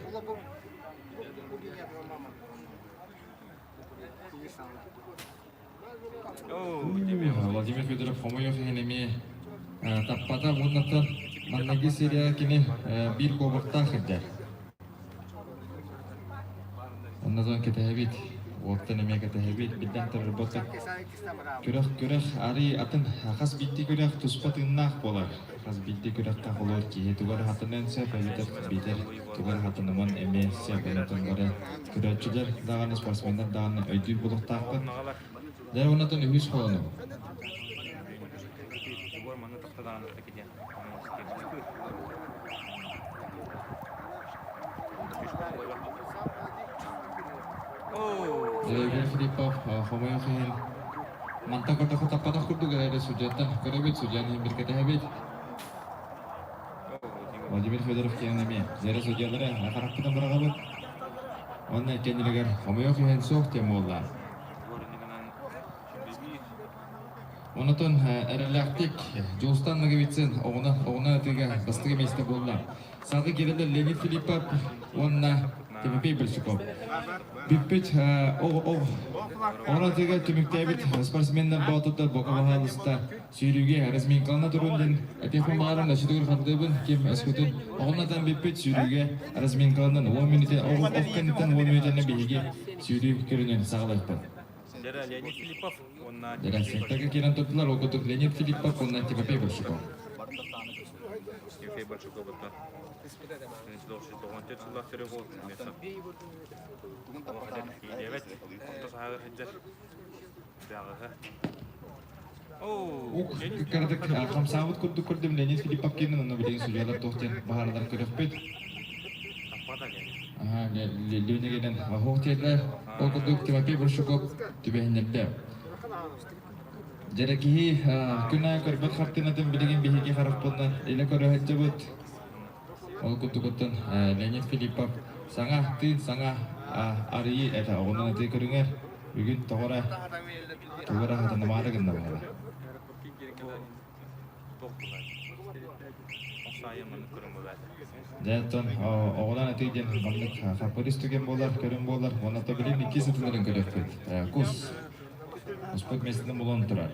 Владимир Федоров қомайық енеме таппата бұннаттан маннағы серия кені бір қобықта қырдар. Онназан кетәбет, оқтан әме кетәбет, бидден тұрыр бұты. Көрек ари атын қас битті көрек тұспатыннақ болар. Қас битті көрек қағылыр кейе туғар хатынан сөп битер туғар хатынымын әме сөп әнетіңгары көрәтшілер дағаны спортсмендар дағаны өйділ бұлықтақы. Дәрі онатын үйіз қолыны. Егор Филиппов, қомайын қиын. Манта көрдіқі таппадақ көрді көрәді сұжаттан көрәбет, сұжаны бір кәті әбет. Владимир Федоров кенеме. Зере судьялары ақараппытан барағабыт. Онна кенелегер Хомойох Юхенсов тем олла. Онотон әрәләқтік Джолстан Нагавицин оғына өтіге бастығы месті болды. Сағы керелі Леонид Филиппов, онна Тимофей Большаков. Биппет оғына өтіге түміктәбіт спортсмендер бағытыптар боқа бағалыста сүйрюге әрізмен қалына тұрынден әпеқпен бағарын әшетігір қабдыбын кем әскөтін оғынатан биппет сүйрюге әрізмен қалынан 10 минуттен оғынаттан 10 минуттен бейге сүйрю көрінен сағалайықпын. Дәрі Леонид Филиппов, онна Дәрі сеттегі керен топтылар оқытық Леонид Филиппов, онна Тимофей Большаков. Тимофей Большаков бұттан. 1994 жылдар түрі болды. Елебет, қоқта сағыр хеджер. Бәғығы. Кардык қамсауыт күрді көрдім Леонид Филиппов кенін, оны білеген судьялар тоқтен бағарылар көрек бет. Таппада кәне. Леониден хоқтерлер оқырдық Тимофей Большаков түбәйінерді. Жарекихи күнә көрбет қартынатын білеген бейхеге қарақ болдан елі көрі хәтті бұд. Ол күтті-күттін Леонид Филиппов саңа тыын саңа арыйы әті оғынан әті көріңер. Бүгін тоғыра қатыны марығында бағала. Жәттен оғынан әті ден ғамдық қапырыс түген болар, көрін болар. Оны табілен 2 сытыларын көрек бет. Құс. Спорт местінің болуын тұрар.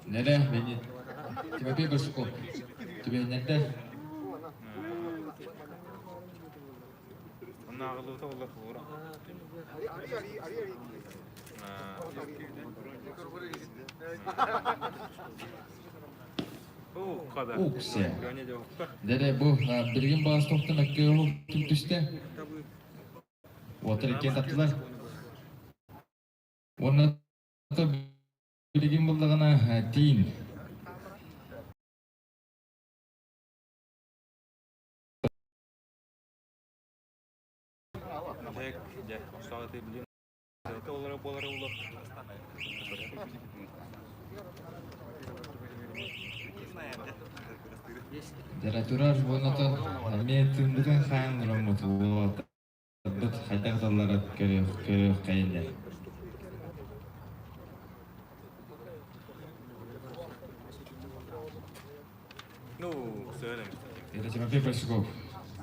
Нәлі, Тимофей Большаков. Түбейінерді. Онна ағылуыта олар бұғыра. Уксе. Дәрі бұл білген бағыз тоқтын әкке ол түп түсті. Отыр екен таптылар. Оны білген болдығына дейін. Дәрі тұрар болғаты мен түндіген қайын ұрамыты болғаты. Бұд қайтақталары көрек қайындар. Это Тимофей Большаков.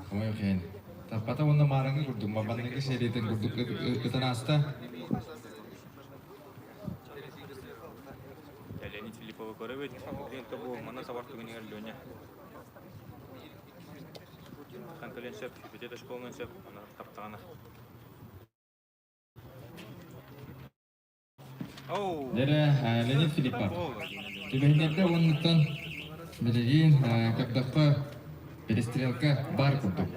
Хомойох қайын. Таппата онда марыңы күрдік. Мабаннығы серетін күрдік күтін аста. Леонид Филиппова көребет. Клиентті бұл мана сабар түгінігер Леня. Қанкөлен сөп, бететі школынан сөп, ана таптағана. Дәрі Леонид Филиппов. Түбәйінерді онлықтан білеген көпдаққа перестрелка бар күрдік.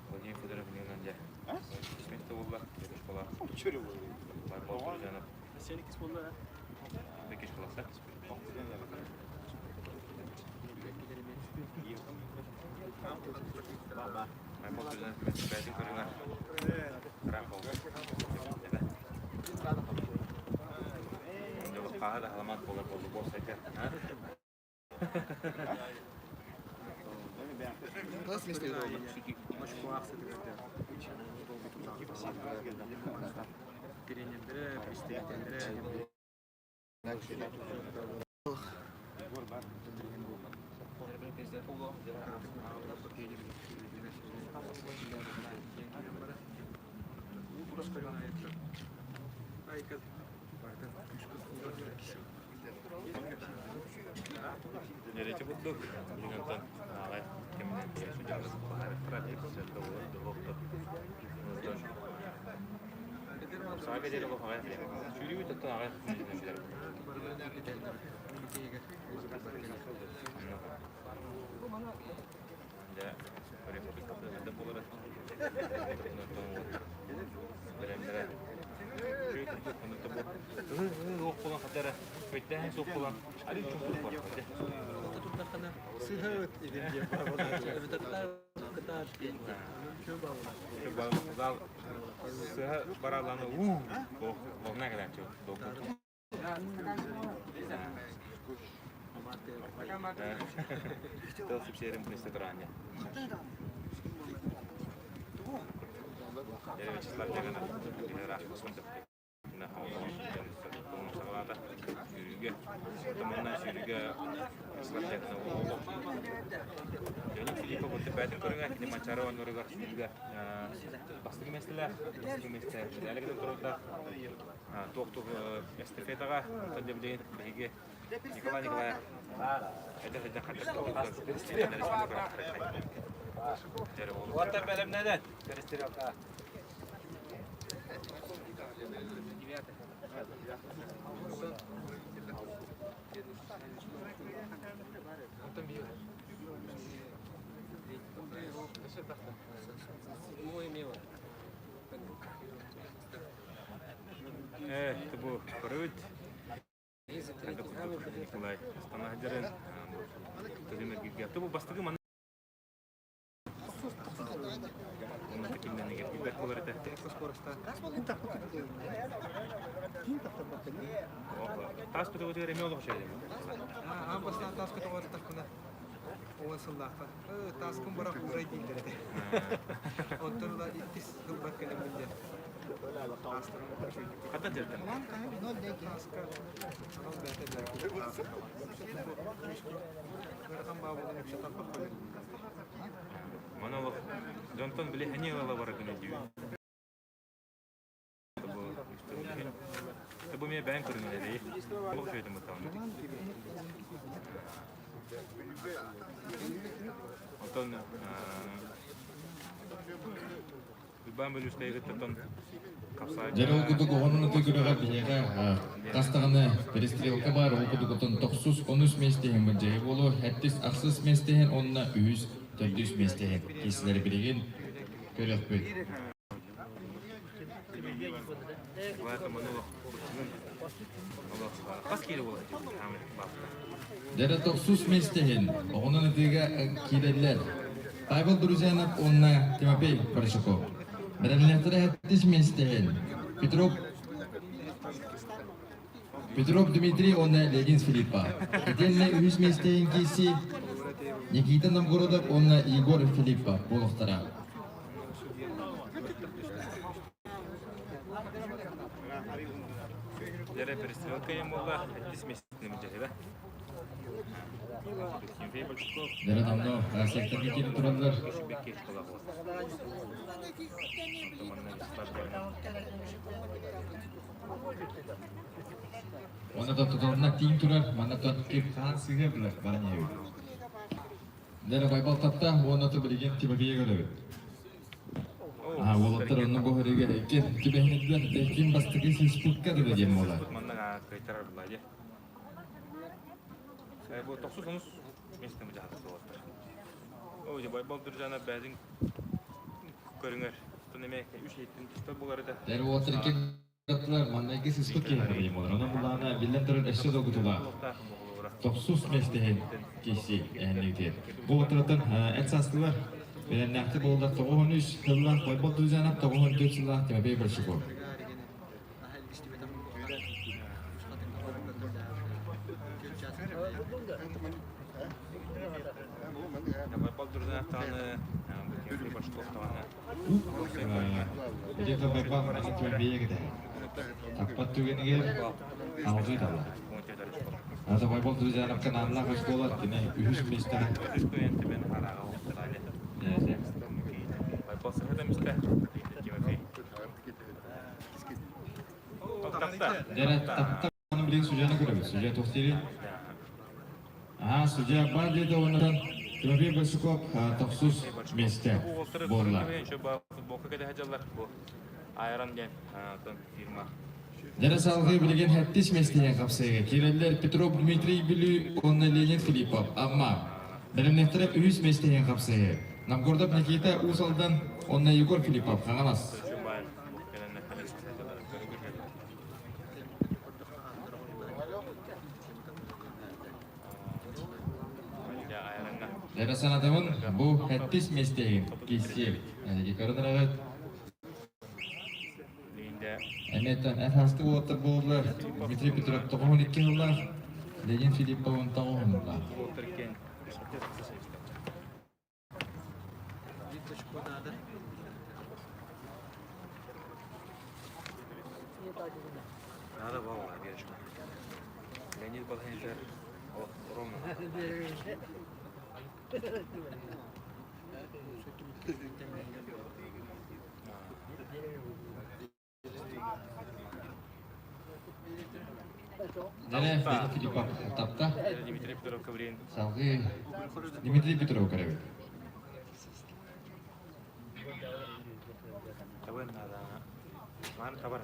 Владимир Федоров неңінде. Исметті болла, бетіш бола. Байбол Жанов. Сенік іс болды, Бекеш боласа. Байбол Жанов бәтін көріңер. Қырақ болды. Жолы қағады ғаламат болар болды болса екен. Тренерлері, представителері. Дәрете бұддық. Бүгінтен ағай кемінен кеші жағыз қағай сәтті оларды ғоқты. Саға кәдері бұл ағай сүйрі өтіттен ағай күнжінен жер. Сыгырт, или где, Зал бараланы олна kadar çok doktor. Толсып серым в ресторане. Я Вячеслав Дегана, рах посмотрел на хаос, саглата, юрига, таманна юрига, слабдек на угол. Я не Филиппа вот опять коренга, не мачаро он регар юрига, бастык местелер, я легенда турда, токту эстафетага, тогда будет беги. Николай Николаев. Это вот так белым надо. Перестрелка. Это был крут. Николай Станахдерен. Тобу бастыгы мана. Он таким не гет. Бек колор это. Скоростта. Тас көтөгө тере мелок шеде. Бастан тас көтөгө такына. Оон сыллакта. Тас кым барак урай дейдер. Онтонда иттис кылбак келем билде. Ката жерден? Монолог. Жонтон биле ханела бар гына дию. Это мне бән көрүнгөн эле. Бул сөйдүм атам. Онтон Бам бөлүштеги тотон Жер окудук онуну төгүрөгө бияга кастаганы перестрелка бар окудукутун 913 местеген бönce болу хаттис аксыз местеген онна 300 местеген кесилер билген көрөкпөт. Жер 900 местеген онуну төгө кирелер. Павел Друзянов онна Тимофей Паршаков. Беренлектері хаттис местеген. Петров Дмитрий, он Легинс Филиппа. Отдельно 300 местеген киси Никита Новгородов, он Егор Филиппа. Болуқтара. Жere перестрелка ем болла, хаттис местеген жайда. Тимофей Паршаков. Жere дамно секторге келіп тұралар. Оны да тұталына тиң тұрар, мана тұтып кеп қан сыға білір, барын еуі. Дәрі байбал тапта, оны тұты білген Тимофейе көлі. Олаттар оның бұғырыға әйкен түбәйнеділер, дәйкен бастығы сеспілтка деді дем ола. Bu 913 местами жаһаты болот. Ой, байбал дуржана бәзин көрүңөр. Төнеме 3 еттин тустар булар эде. Дәрі отыр екен Катлар мандайки сыспык кейдердейм олар. Оның бұлағына билен тұрын әші доғытуға 900 местеген кейсі әйнектер. Бұл отыратын әтсастылар. Білен нәқті болдар 913 қыллар байбал дұржанап 914 сыллар Тимофей Паршаков. Байбал дуржанап тағаны Тимофей Паршаков тағаны. Где-то байбал мәсі Тимофейе кеді. Тақпат түгеніге ауғы еталар. Ата байбал дұржанап каналына қашты олар. Кені 300 местеген. Байбал сығыда месті Тимофей. Дәрі тақтағаны білен сүжені көріміз. Сүже тоқтері. Сүже бар деді оныдан Тимофей Паршаков 900 месте болар. Дәрі салғы білген хәттіс местеген қапсайға. Керелер Петров Дмитрий Білі, онны Ленин Филиппов. Амма білімнектіріп 300 местеген қапсайға. Новгородов Никита Усалдан, онны Егор Филиппов. Қағанас. Dere sanatımın bu hettis mesleğin kisi. Yani karıdırağıt. Leyinde Emetten efastı otur boğular. Dmitri Petrov toğun 2 yıllar. Legin Filippov'un toğunlar. otururken Gitti şu kodada. Надо баба, девочка. Леонид Балхайнтер. О, ровно. Dere Filippov tapta. Дмитрий Петров Коврин. Salgı Dmitri Petrov karabı. Табын надо. Ман табар.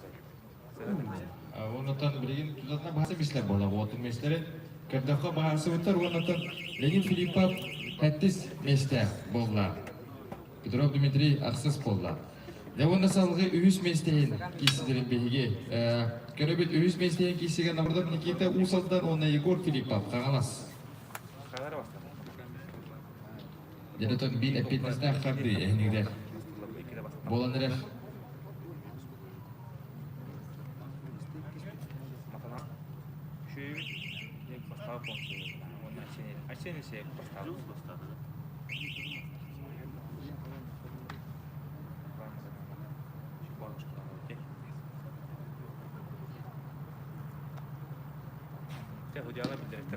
Ondan bilgin tuzatma bahası misler bola bu otun mesleri. Kırdaqa bahası otur ondan Lenin Filippov hettis mesle bolla. Petrov Dmitri aksız bolla. Devonda salgı ühüs mesleğin kişilerin bilgi. Körebet ühüs mesleğin kişigen namırda Nikita Usal'dan ona Igor Filippov kağalas. Кадар бастады. Jadi bin epitesde xardi ehnigler. Икеде бастады. Bolanlar Матана. Шүй ек бастап болсы. Оны ачен сек бастап.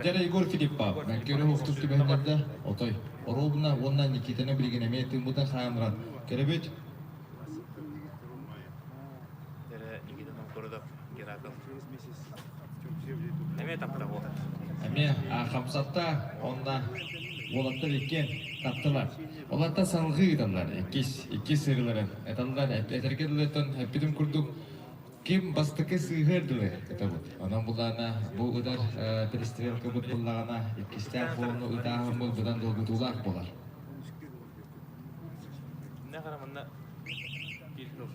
Jere Igor Filippov, ben köre hoftuk tübehlerde otoy. Orobuna ondan Nikita'nı bilgin emeyetin budan xayamrat. Kerebet Eme xamsatta onda Volatlar ikken taptılar. Olatta salgı gidanlar. İki sığırların. Etallar eterkedileten hepidim kurduk. Kim bastıkı sığırdılar. Ondan bulana bu kadar pedestrian kabut bulana ikisten fornu udahımı budan dolgutulak bolar. Ne karamında bir yok.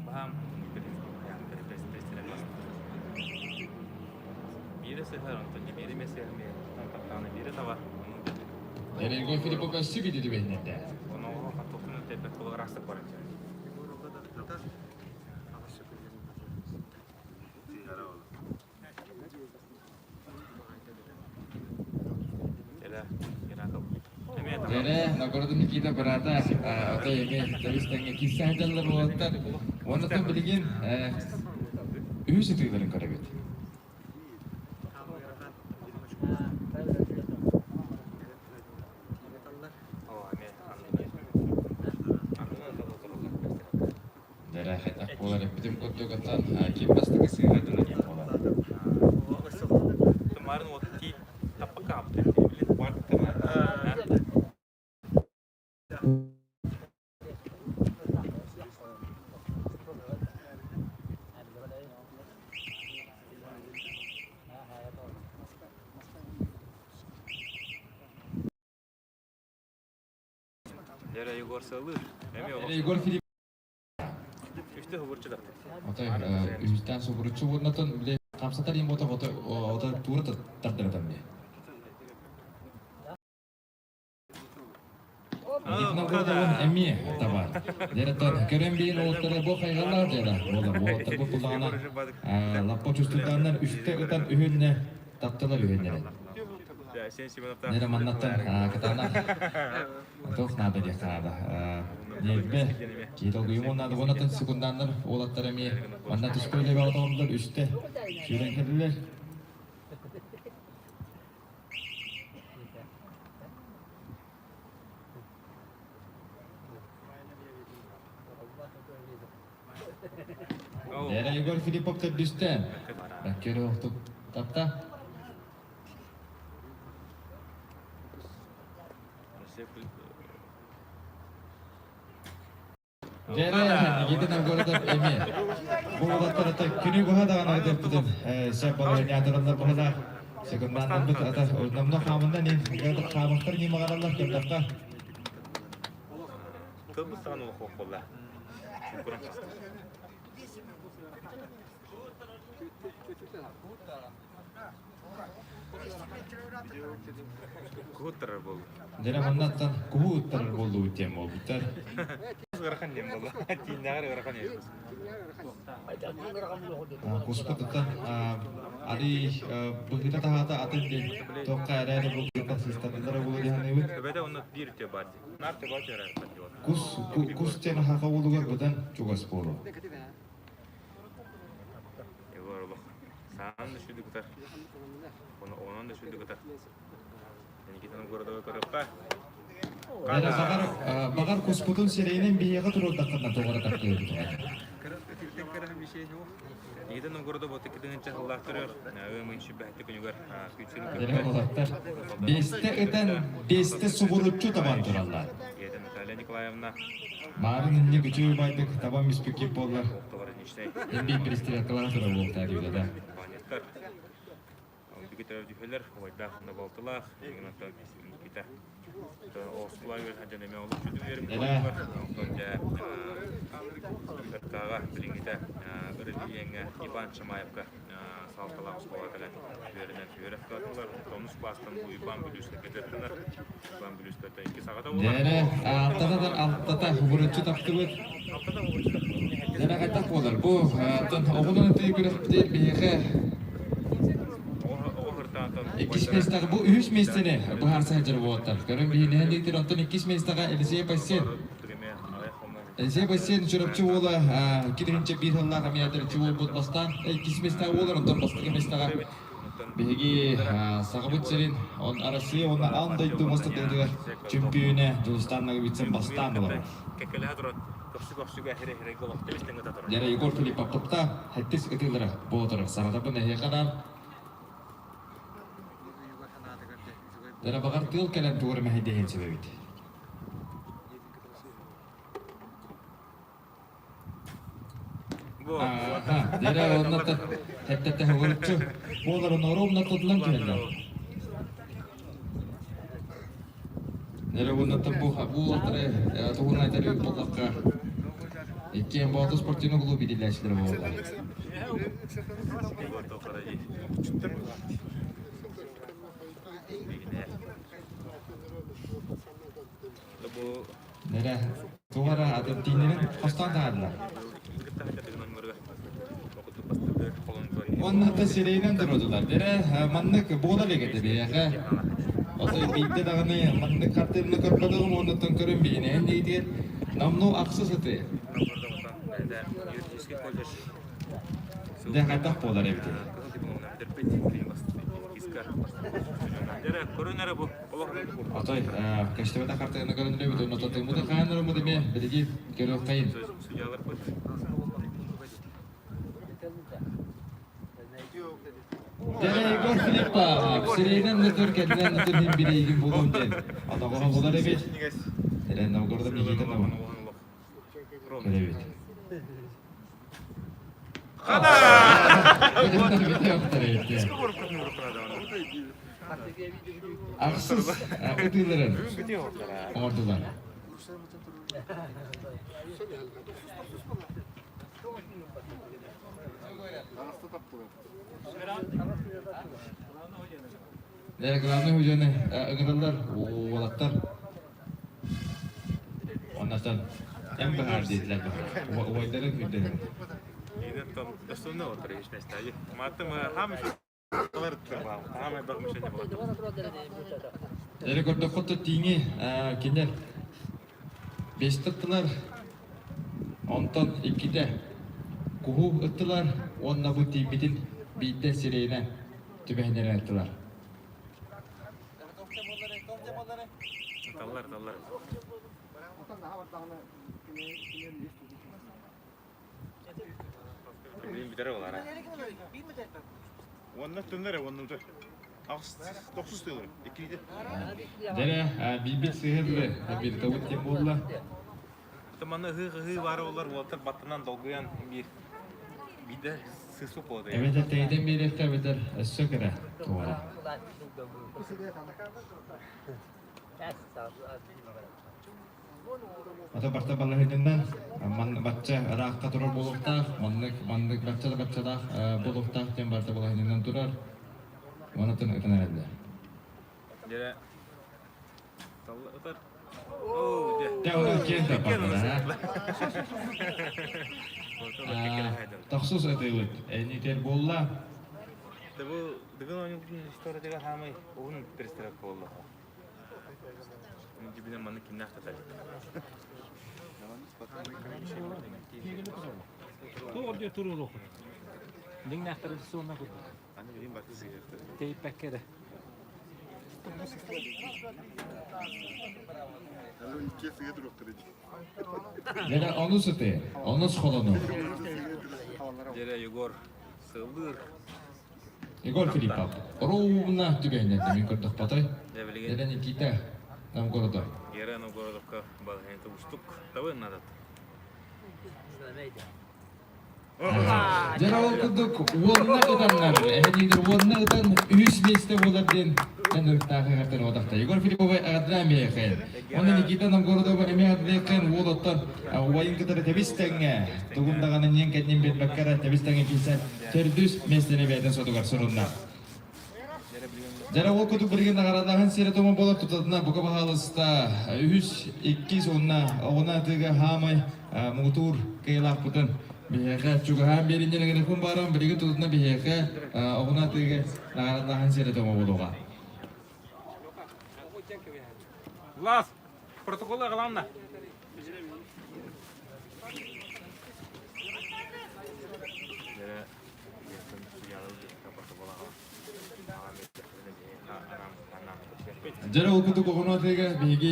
Baham yani pedestrian bastı. Biri sefer ondan biri mesela tane biri de var. Jere Igor Filippov össü gididi beyninde. Onu o katokunu tepek olarak rastlık var. Jere nagordu Nikita berata otoy eme terus tenge kisah jalan volatlar. Onu da bilgin ühüs etilerin karebet. Jere hetak bolar epidim kotu katan kim bastıkı sığırdılar kim bolar. Kemarin waktu apa kapten bilik waktu Jere Igor Salır. Jere Igor Filippov Üçte hıvırçı da. otoy ühüsten soburucu ondan bile kamsatar yem otoy tuğra tardırdan bile. İtna buradan emmi tabar. Jere körem bir oğulları bu kaygalar jere. Oğullar bu kulağına lappo çüstükanlar üstte öten ühünne taptılar ühünlere. Ya sen Simonov Nere mannattan katana. Tok nada dia kada. Nebe kita guyum nada onatan sekundanlar oğullar emmi mannat üstte be otomlar üstte. Süren kediler. Jere Igor Filippov terdüsten. Ben köre hoftuk tapta. Jere gidin agorda emi. Bu olatlara da günü bu hada ana dertdim. Sen bana yadırında bu hada. Sekundandan bir ata namno hamında ne? Gada kamaktar ni magalarlar kerdakta. Kıbrıs sana ulu kolla. Kurang pasti. Kuhuttar болды. Dere mannattан kuhu uttarar boldu ütем oldular. Garakan dem болды. Tiyindagar garakan yerimiz. Kuspatatan ali begitu tahata atın di tokka era bu kita sistemlere bu dihan evi. Beda onu bir te bardi. Nar te bardi ara patio. Kus çen haka ulugar badan çok sporo. Egor bak. Sağın da şuydu kutar. Onun da şuydu kutar. Yani kita gorda korokka. Dere bagar kusputun sereyinin bir yaga turul dakikada doğru takıyor. Bir şey yok. Kita gorda botek dengan cahalaktırıyor. Ömün şibahti kunyugar. Dere olatlar. Beste suburucu taban durallar. Yedim Natalya Nikolayevna. Marın inni gücü baydık taban mispeki bollar. Doğru işte. Indi pristira kalantıra boldu tabii da. Panetkar. Bir taraf düfeler. Oyda da baltılar. Yine kita. Oskulay ve hacaneme olup şudu verim. Önce Kaga biringite Gırıliyen'e İban Çamayevka saltalar Oskulay kalan verilen yörek katılır. Tonus bastan bu İban Bilüs'le getirdiler. İban Bilüs'le 2 saate olur. Dere altta suburucu taptılar. Haftada olur. Dere kaytak bollar. Bu oğlunun tüyükürüp bir yaga. İkis mestağı bu üç mestini bu harsa hacer boğatar. Görün bir ne deytir ondan ikis mestağı elisiye pasen. Elisiye pasen çorapçı ola kirince bir halla kami adır çuval bot bastan. İkis mestağı olur ondan bastığı mestağı. Begi sakabut serin on arası ona anday tuğmasta dediler. Çempiyone Dulustan'a bitsen bastan bular. Kekele duran. Kopsu here golok demişten gatar. Dere Igor Filip aptapta hettis etilir boğatar. Sarada bu neye kadar? Dere bakar tıl kelen doğru mehdiyen sebebiydi. Bu. Dere ondan hette havalıkçı. Boğaların orumla tutulan kelden. Dere ondan bu atırı tuğuna eteli bakakka. İkiyen Boğazı Sportino Klubu dileşleri boğalar. Bu Nere tuğara adı dinlerin hostan dağıdılar. Onlar da sireyden duruyorlar. Dere manlık boğalar egedi bir yaga. O da bitti dağını manlık kartlarını kapladığım onu tünkürün bir ne neydi? Namnu aksız atı. De kaytak boğalar evde. Atay, kaçtığımda kartlarını göründüğü bir not atayım. Bu da kayanlar mı demeye? Belki görüyor kayın. Dere Igor Filippa, sireyden nötr kendinden nötr hem biri ilgin bulun den. Ata kohan bular evi. Dere Novgorod'a bir yiyden ama. Evet. Kadar! Bir de yoktur etti. Aksız, ödüllerin. Ordular. Dere kılavını hücunu ıgırırlar, oğlatlar. Ondan sonra en bahar dediler bak. Oyların gündeli. Yine tam üstünde oturuyor işte işte. Matım ham var tamam. Ham bakmış ne bu. Dere korda kotu tini kinder. Beş tuttular. Ondan ikide. Kuhu ıttılar. Onunla bu tipitin bitte sireyne tübehnere attılar. Tallar. Benim bir tane var ha. Onlar tünler ya onlar. Ağız 9 diyorlar. İkiydi. Dere bir sihirli bir tavuk tembolla. Tamam hı var olar Walter batından dolguyan bir de sısı oldu. Evet teyden bir ekte biter sökere tuvara. Atau parta balahidinden man baca raka turun bulukta manlık baca da bulukta yang parta balahidinden turar mana tuh kena ada. Jere Talla utar. Oh, dia. Тәуір кен тапады, ha? Ortada kekele haydan. Тахсус этебит. Энитер болла. Bu degen oyun istoriyadagi hamay onun перестрелка болду. Мен дибинен маны кимне актатат. Doğru turulu okur. Dinle aktarıcı sonuna koy. Hani benim batı sıyırdı. Teyip bekkede. Алло, иккесиге туруктур эди. Жана онус эте. Онус холону. Jere Yegor Sıldır. Егор Филиппов. Ровно түгенде мен көрдік батай. Дебилеген. Жана Никита нам города. Geri Novgorodovka balhente ustuk. Tabii nadat. Жана ол күдік уонна ыданнар. Энидер уонна ыдан үс месте боларден. Мен ыртағы қартын одақта. Егор Филиппов адрами екен. Оны Никита нам города эме адрекен уолоттан уайын кытары тебистеңе. Тугумдағаны нен кетнен бет баккара тебистеңе килсе төрдүс местене бәйтін содугар сұрынна. Жара ол күтіп бірген ағарадағын сері томын болып тұтатына бұқа бағалыста 3-2 сонна оғына тігі хамай мұғытур кейлақ бұтын бейеқі чүгі хам берінден әгірекін барам бірген тұтатына бейеқі оғына тігі ағарадағын сері томын болуға. Laz, protokola qalanna. Жара ол күтіп оғына тігі бейге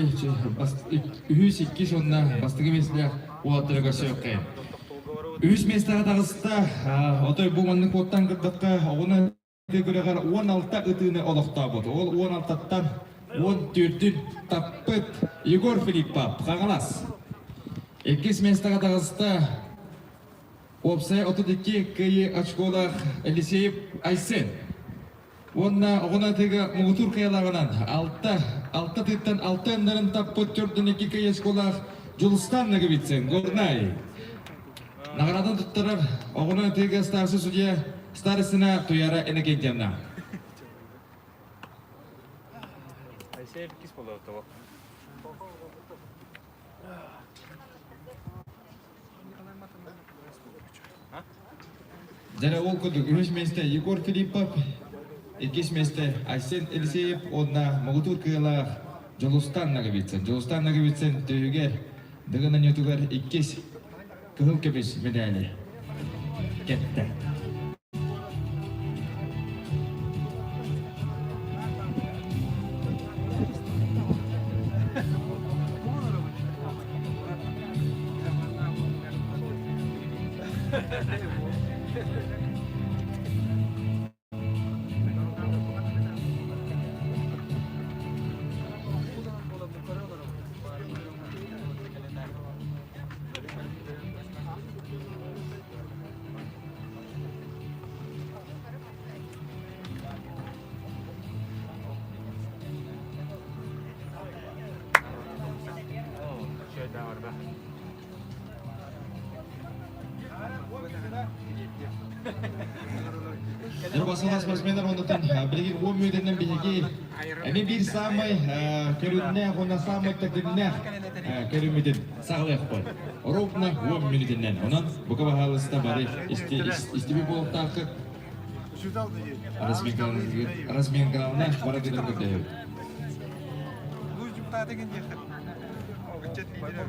3-2 сонна бастығы месілі уаттырыға сөйіққен. Үш местағы тағысыста отой бұманның қоттан кірдіққа оғына тегіліғар 16 үтіні олықта бұд. Ол 16-тан 14-тін таппыт Егор Филиппов қағалас. 2 местағы тағысыста опсай 32 күйі очколақ Елисеев Айсен. Онна оғына тегі мұғытур қиялағынан 6 тыттан 6 өндерін таппыт 4-2 күйі очколақ Жұлыстан нәгі бітсен. Горнай. Нағарадан тұттырыр, оғына тегі старсы судья старысына тұяра әнекен жамна. Ayşe kis bolu tavuk. Жана ол күдік 3 месте Егор Филиппов, 2 месте Айсен Елисеев, онна мұғытур кыйлақ Жұлыстан нәгі бітсен. Жұлыстан нәгі бітсен түйігер, дығынан өтігер 2 кығыл кепес медалі. Кетті. Basılmaz basmayanlar ondan bilgin 10 müydenden bilgi. Emin bir samay körünne ona samay takdirne körümüdün sağlayak var. Ровно 10 minutinden. Ondan bu kadar halısta bari istibi bulup takı. Rasmiyen kanalına para gider kötüyor. Bu cümle degen yeter. O gıcet lider.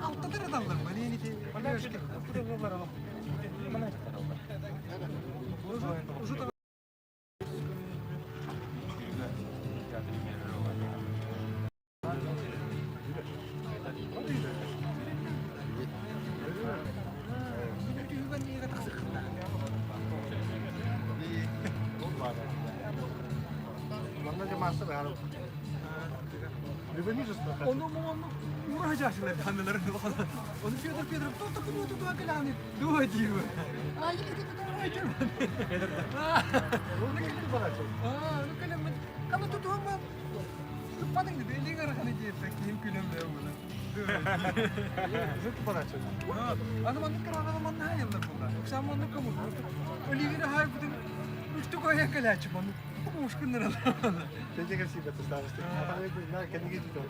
Alttadır adamlar. Bana yeni de. Uzun da onu vuracaklar hanımların falan. Onu Pedro tutu akılanı dua diyor. Ay gidip vuracak. Onu gidip vuracak. Onu kalem. Kamu tutu ama. Padang di delingar kan dia tak kim külem dia. Zıt baraçı. Anımanlık kararına manna yıllar bunlar. Yoksa manna kamu. Olivia hay budun. Üçtü koya kalaçı manna. Bu muşkunlar alır. Tecek her şeyi batı sağlıklı. Ama bu ne kendi gidiyor.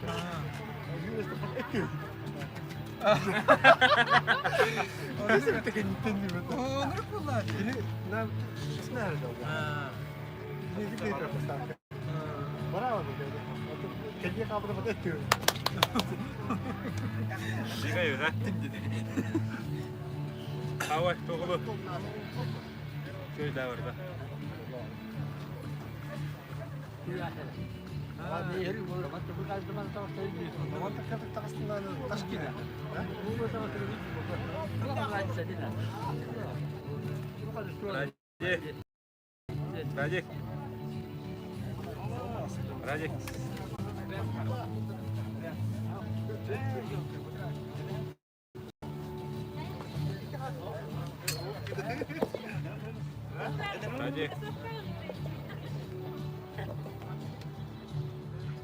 Nasıl bir tekin gittin mi? Onur kullar. Ini ne ismi nerede oldu? Ne gibi bir tarafı? Bravo dedi. Kendi kabını batı etmiyor. Diga yürü. Hava toğulu. Şöyle daha var da. Abi heri bu arada bu kadar zaman savaşta gidiyorsun. Ama takıp takasından taş gibi. Bu savaşta gidiyorsun. Bu kadar sadece. Bu kadar sonra. Rajik. Rajik. Rajik.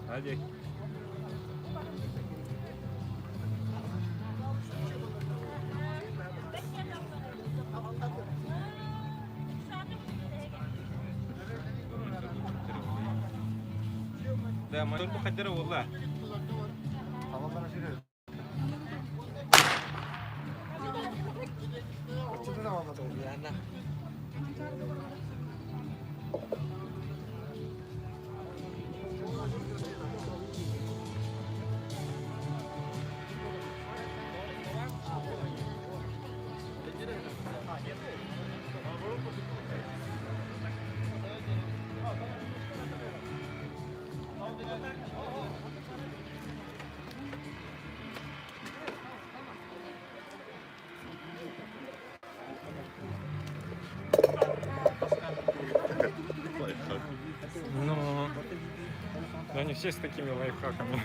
Rajik. Da motor bu kadar valla. Tamam bana şey dedi. Açıldı da anladı yani. Ну, они все с такими лайфхаками.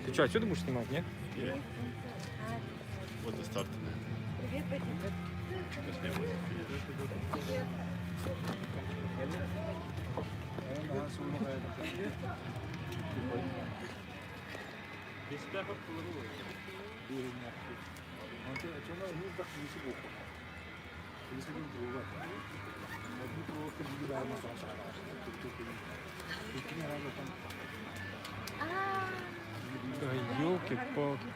Ты что, отсюда будешь снимать, нет? Вот и старт. Да елки-палки.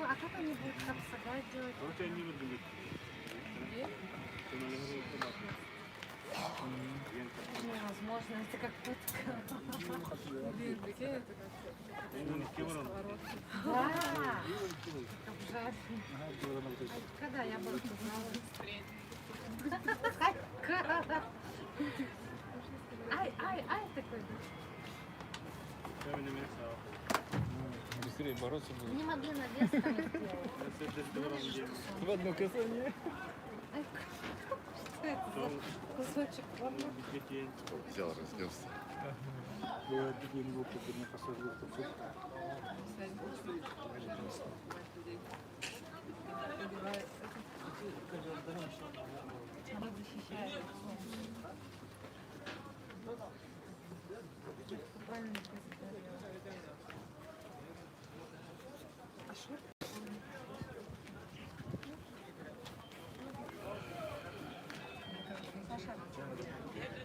А как они будут как сагать делать? Невозможно, это как пытка. Да. Обжарь. Когда я бы это знала? Ай, такой. Быстрее бороться будет. Не могли на вес там сделать. В одно касание. Что это за кусочек? Взял, разнесся.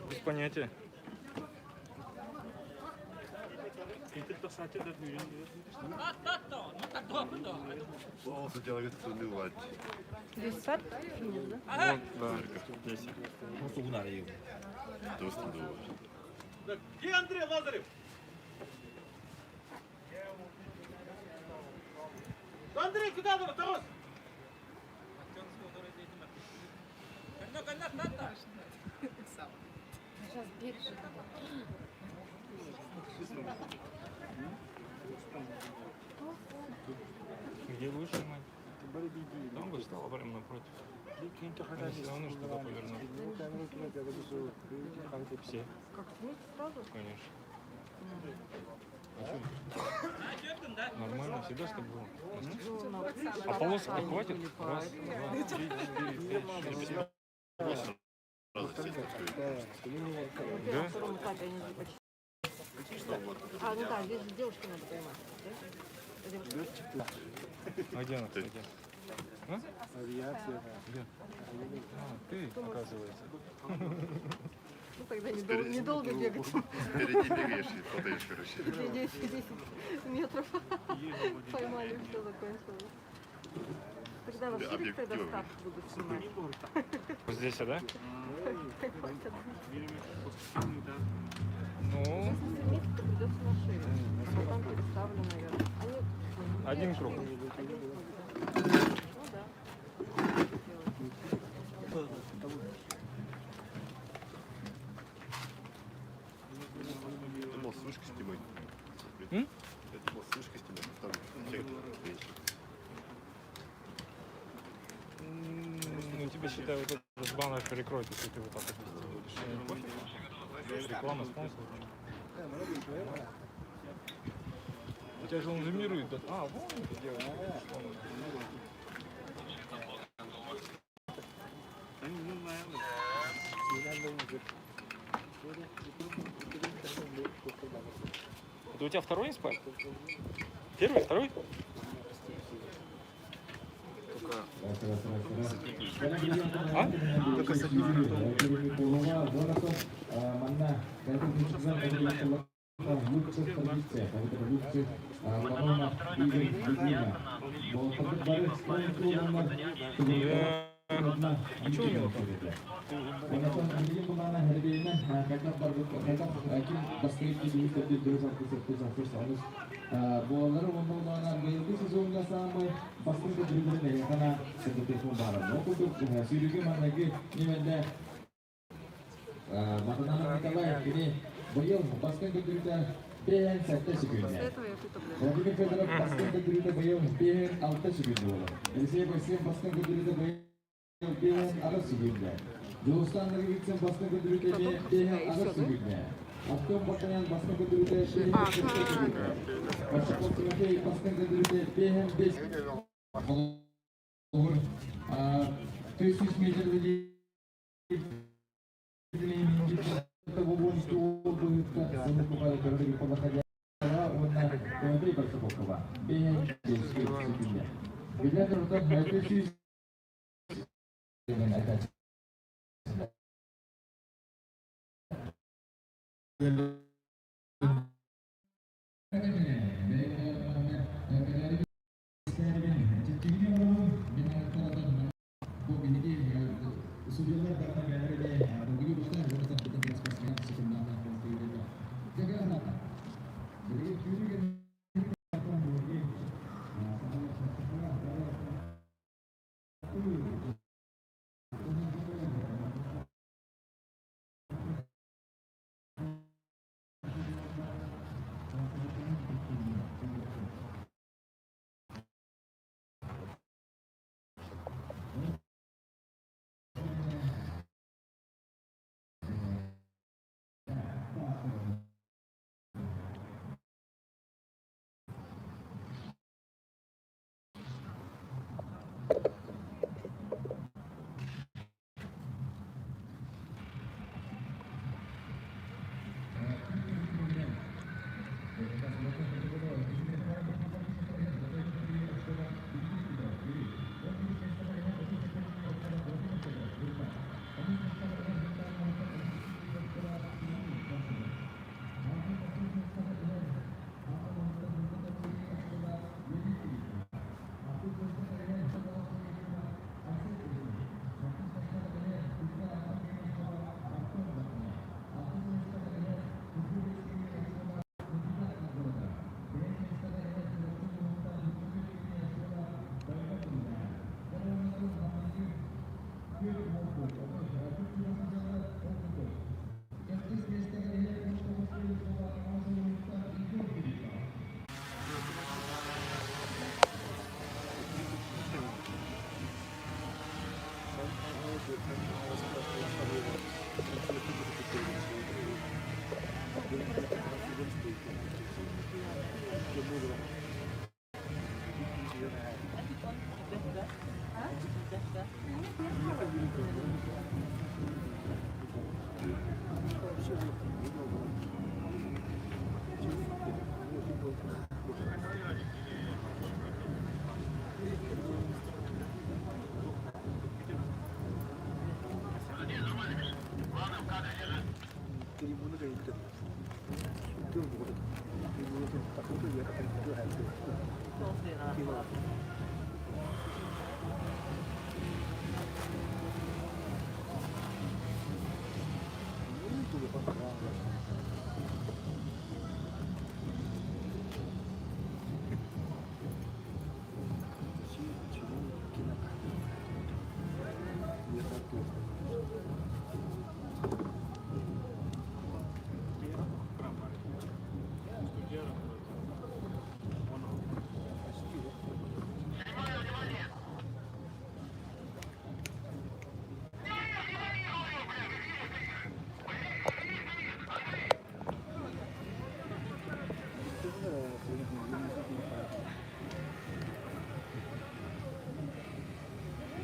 Без понятия. О, сначала говорит, что не лать. Вот, да. 10. Доступ до Где Андрей Лазарев? Андрей, куда вы? Тарас? Сейчас биржа. Где лучше, мать? Там бы стало прямо напротив. Если он уж туда повернул. Все, Как вместе сразу? конечно. Нормально, всегда что было. А полосок хватит? Раз, два, три, четыре, пять, шесть, семь. 8 раза сидеть стоит. На первом, втором этапе они же почти. А, ну да, здесь же девушку надо поймать. Да? Девушка. А где она, кстати? А? Авиация. Где? А, ты, оказывается. Ну тогда недолго бегать. Впереди бегаешь и падаешь, короче. 10 метров. Поймали, все закончилось. Тогда вообще Объективы. доставку буду снимать. Вот здесь, да? Ну, Если месяц, то придется на шею. А потом переставлю, наверное. один круг. Один круг, да. Ну да. Я думал, с вышкой снимать. М? Я думал, с вышкой снимать. Там эффект меньше. Ну, тебе, считай, вот этот баннер перекроет, если ты вот так вот вести будешь. Реклама, спонсор. У тебя же он зумирует. Да? А, вон это дело. Это у тебя второй инспайр? Первый, второй? Только с одним А что у него? Bolları ondan geldi sezonda sampai basın kejuruteraan karena seperti kemarin. Waktu Suriga lagi ini makanan kita lah ini beliau basın kejuruteraan PN 7 sekunde. После этого я пью таблетку. Rodrigo Federer basın kejuruteraan beliau PN 6 sekunde. Jadi saya basın kejuruteraan beliau PN 6 sekunde. Dostan lagi gitsin basın kejuruteraan PN 6 sekunde. Автом патаян басқан көтеруде PN 6 sekunde. Başka baskan kadroda PN 5 olur. 300 metrede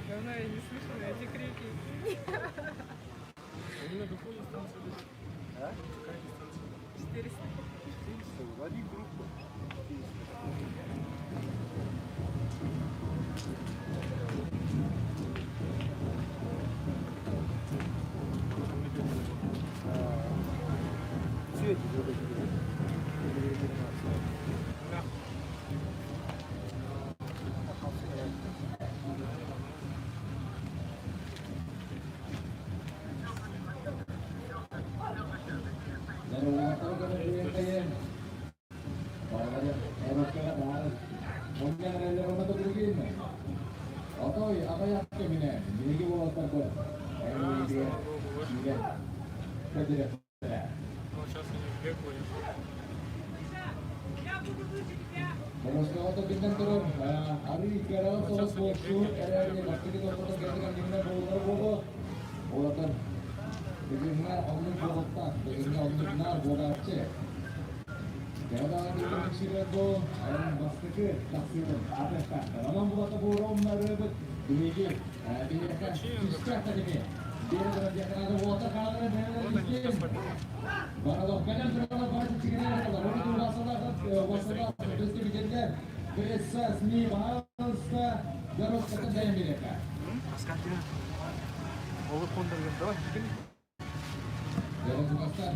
Давно я не слышала эти крики. А? 400. Лови группу. Все эти Terus untuk bintang turun, hari kira terus bosku, ada yang pasti kita foto dengan bintang bola, bola kan, bagaimana orang bola, bagaimana orang benar bola cek. Kalau di Indonesia itu orang pasti ke taksiran, apa kan? Kalau bola tu bola mereka demikian, dia kan susah tadi ni. Dia kan ada water kalau ada dia. Baru kadang kalau baru cikgu kalau itu masalah terus dijadinya besar seni bahasa garus kata daya mereka. Askatnya. Over kontak yang dah jadi. Jangan lupa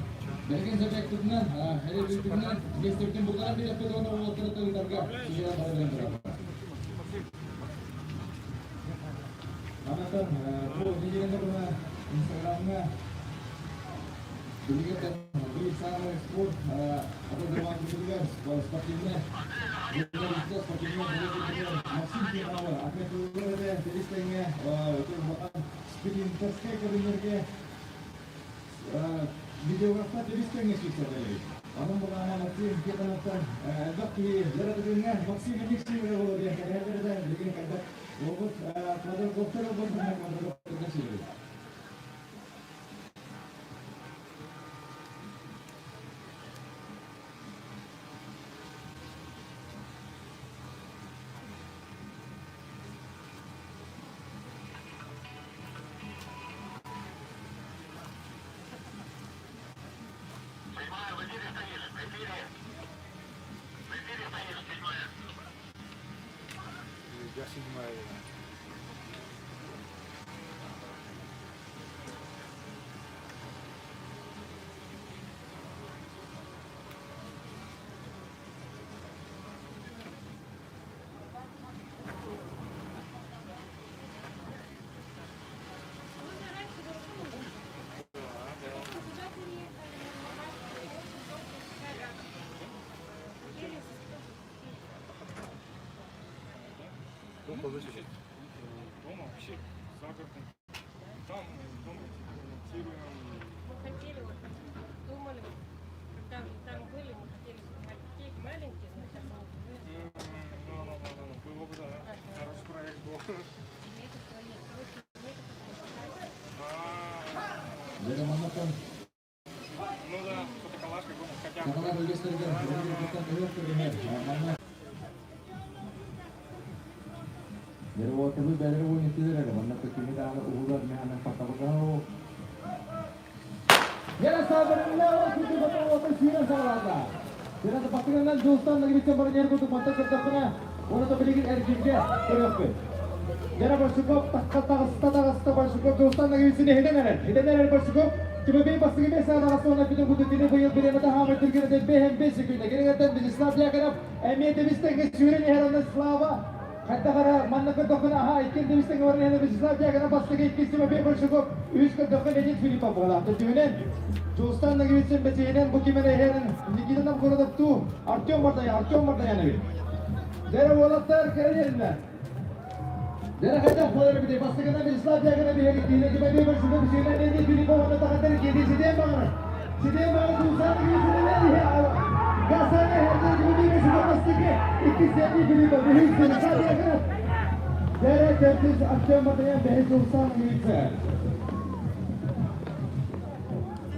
Dari sampai tujuan, hari tujuan, gesturkan bukan di dapat orang water tu darga. Sudah pada berapa? Mana kan? Ini jangan lupa Instagramnya. Dulu kan bisa ekspor atau jual juga sepertinya kita sepertinya masih di awal apa tu ada jadi setengah itu bukan speed interest ke kebenarannya videographer jadi setengah sih sekali orang bukan masih kita nonton agak di jarak tengah masih lebih sih kalau dia kadang-kadang jadi kadang robot pada dokter sih. Дома вообще загородный. Там дом ремонтируем. Мы хотели, вот, думали, когда там были, мы хотели снимать детей маленькие, но сейчас мы Было бы, да. Хороший проект был. Jadi mana kan? Ну да, что-то калашка, хотя бы. Kalau ada gestur kan, kita terus terdengar. Mana? Jadi waktu itu dari orang itu ada mana kekini dah ada uhuran ni anak patah berkau. Ya sabarlah, kita betul betul siapa sahaja. Jadi tempat tinggal Jostan lagi bicara bernyar untuk mata kertasnya. Orang tu beri air juga, terus. Jadi bersyukur tak bersyukur Jostan lagi di sini hidden bersyukur. Coba bebas dengan biasa dalam soal kita butuh kini bayar beri mata hamil terkena dan behem basic kita. Kini kata bisnis dia kerap emir tu bisnis ke syurin yang ada selama. Kata kara mana kata kena ha ikin tu bisnis orang yang bisnis dia kerap pasti ke ikis coba bebas cukup. Us ke dokter legit Filipa bola. Tu cuman Dostan lagi bisnis berjalan bukan mana heran. Ini kita nak guna tu. Artyom bertanya nabi. Jera bola terkerja. Jera kata bola lebih pasti kena bisnis dia kerap biar kini coba bebas cukup syurin legit Filipa bola tak kata kini sidem bangar. Sidem bangar Dostan lagi bisnis dia. Gasanya harga juga sudah pasti ke ikis jadi Filipa bebas bisnis dia kerap. Jera terus Artyom bertanya bebas Dostan gitu.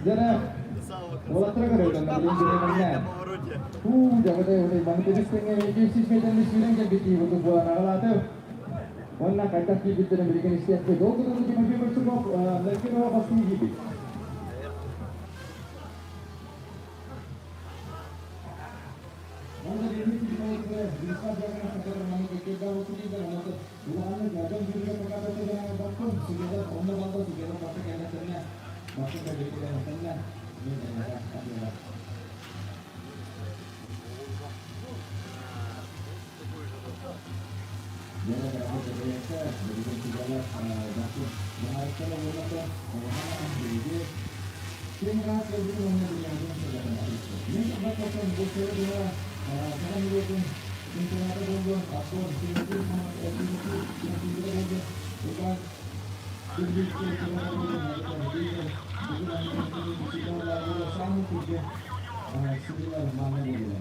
Jana, bola terkena dan belum jadi mainan. Jangan deh, bang itu setengah ini sih medan di sini kan biti untuk bola nala tu. Warna kata kita dan berikan istiak ke dua tu cuma dia bersama, lagi orang pasti gitu. Mana ini kita itu bisa jangan sekarang mana kita waktu kita mana tu. Bukan jangan juga perkara tu jangan bakun. Segala orang bangsa segala pasti kena kena. Masuk dari kita yang tengah ini adalah adalah jangan berapa terbiasa berikan segala masuk mengharuskan menggunakan pengalaman diri terima kasih untuk mengenai segala itu ini sebabkan bukti dua sekarang ini pun internet gangguan akun sendiri sama aktiviti yang tidak ada bukan jadi kita melakukan ini kita lakukan sama juga sebenarnya mana dia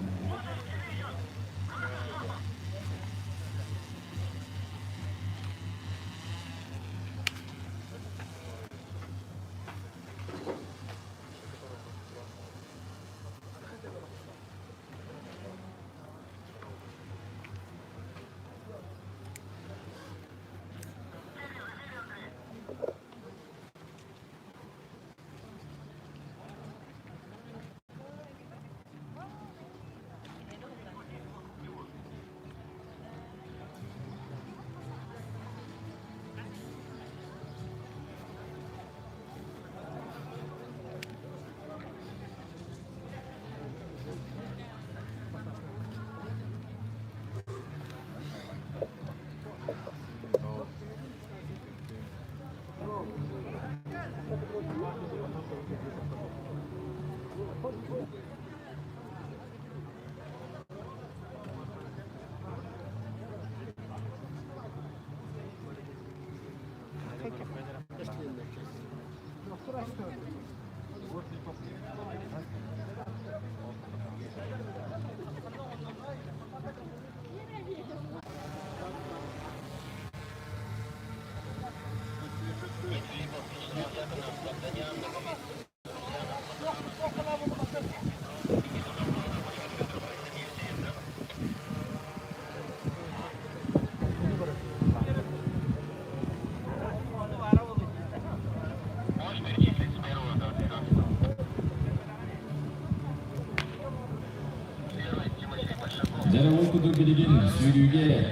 Untuk bidigin sürüge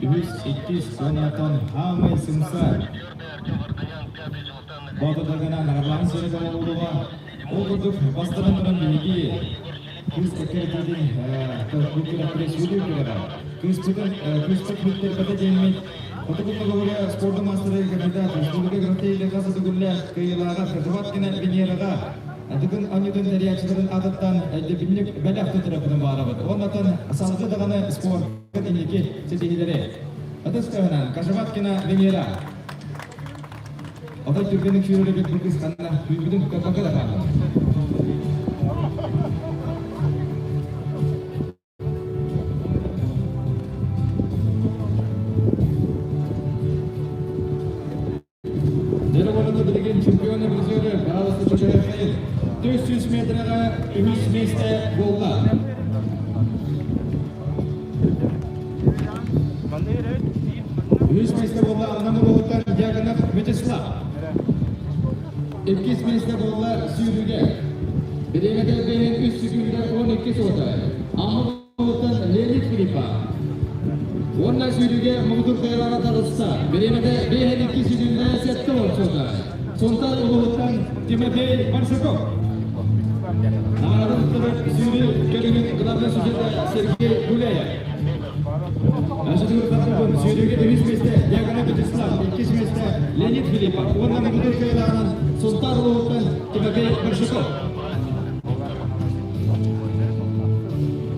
üç ikis sonatan hamay sımsar Batadagana naralan seri zaman uluğa Olduk bastıranların bilgi Kız ekertedin Kukula kure sürüge kira Kız pütler kata jelmek Otokulma gavurya sportu masterı kadida Sürüge grafti lekası tugulla Kıyılağa kırtıvat kina binyelağa Adukun anyudun dari aksarın adattan binlik belakta tarafından bağırabat. Ondan asalcı dağını spor ketiniki sesihileri. Atas kahanan kasabat kina bengera. Otak Türkiye'nin şuurlu bir kız kanına bütün kapakı da kaldı. Delavanada bilgin şampiyonu bizleri bazı çocuğa hayır. 400 metrega ümit meste bolla. Ümit meste bolla anlamı boğutan yakına Vyacheslav. 2 meste bolla sürüge. Birimede beyin üst sürüge 12 soda. Ama boğutan Leonid Filipa. Onunla sürüge Muğdur Kayran'a tarısta. Birimede beyin 2 sürüge 7 soda. Sontan boğutan Тимофей Барсуков. Народный судья Калинин главный судья Сергей Гуляев. Судья судья Денис Месте, Ягана Вячеслав, ikkinchi месте Леонид Филиппов. O'rnini mudofaachilardan Sultanovdan Тимофей Барсуков.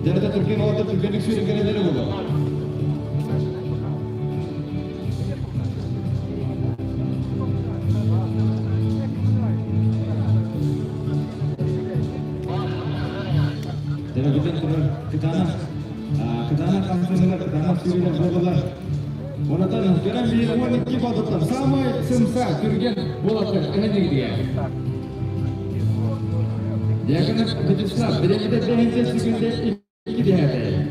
Derede Türkiye'nin orta Türkiye'nin sürükleneleri buldu. Derebeden turun kıtana kamsızlar, kıtana sürüler buldular. Ondan gören bir 12 balıklar. Samay sımsa Türkiye bulatlar. Önemli diye. Yakında Vячеслав, birinci günde 2 değerli.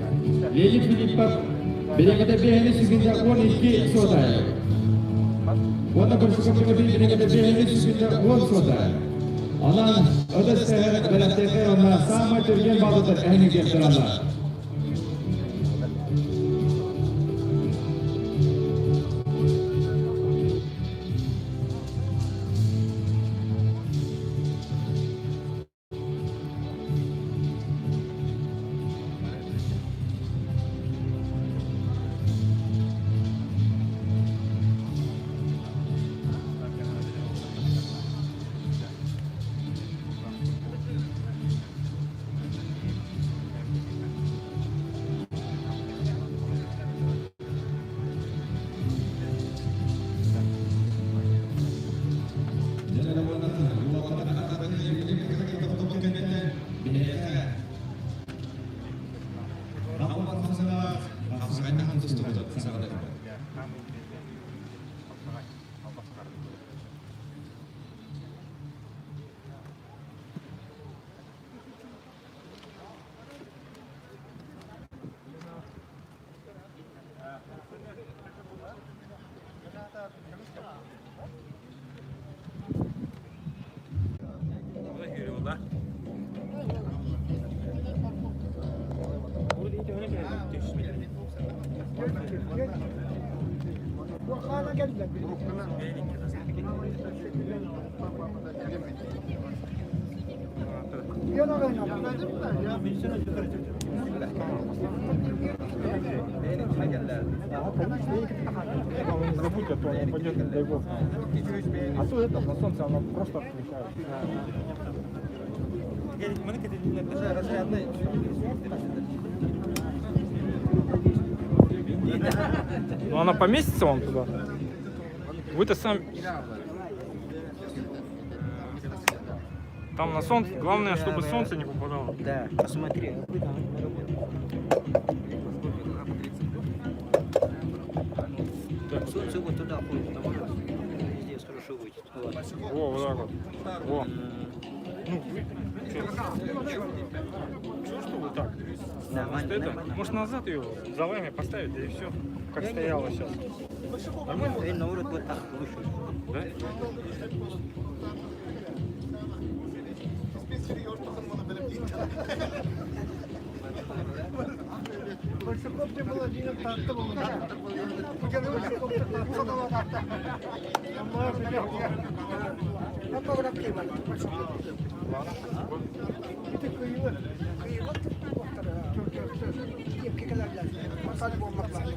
Leonid Filippov, birinci günde 12 sodayı. Onda Barsukov'un birinci günde 10 sodayı. Alan ödesler belirttikler onlar Samay Türkiye balıklar. Önemli getirirler. Не забудь, а то он упадет, не дай бог. А то это на солнце оно просто отключает. Ну она поместится вам туда? Вы-то сам... Там на солнце, главное, чтобы солнце не попадало. Да, посмотри. Солнце вот туда ходит, там здесь хорошо выйдет. Во, вот так вот. Во. Ну, что вот так? Нормально, Это, нормально. может назад ее за вами поставить, да и все, как стояло сейчас. Нормально? И наоборот вот так выше. Да? Barsukov'da bulacağını tarttı bunu. Bugün Barsukov'da tarttı da tarttı. Ama bırakayım ben. Bir tek kıyılı. Kıyılı. Çok. Yepki kadar lazım. Masada bulmak lazım.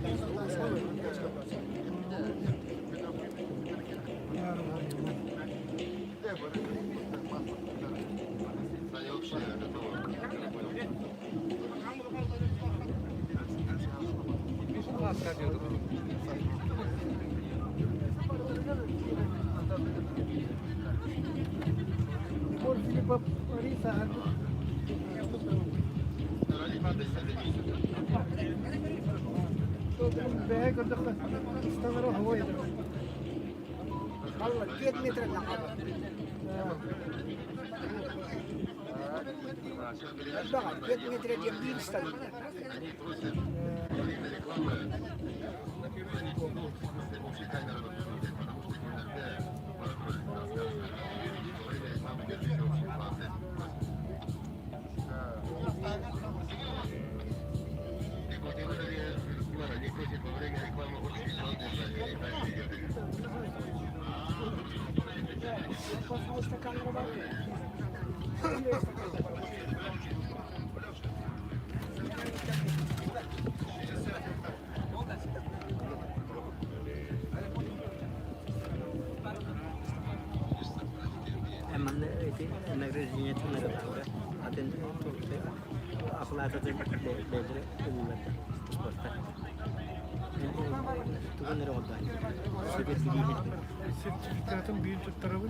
Por Filippov, Risa. Bag on the stanara hava yedir. Allah 7 metre laqaba. Bak 7 metre diye bir stanı. Emang itu negeri itu negara apa? Ada itu apa lah itu dari ulat sporta. Itu kan dari apa? Seperti ini. Sertifikatın bir tut tarafı.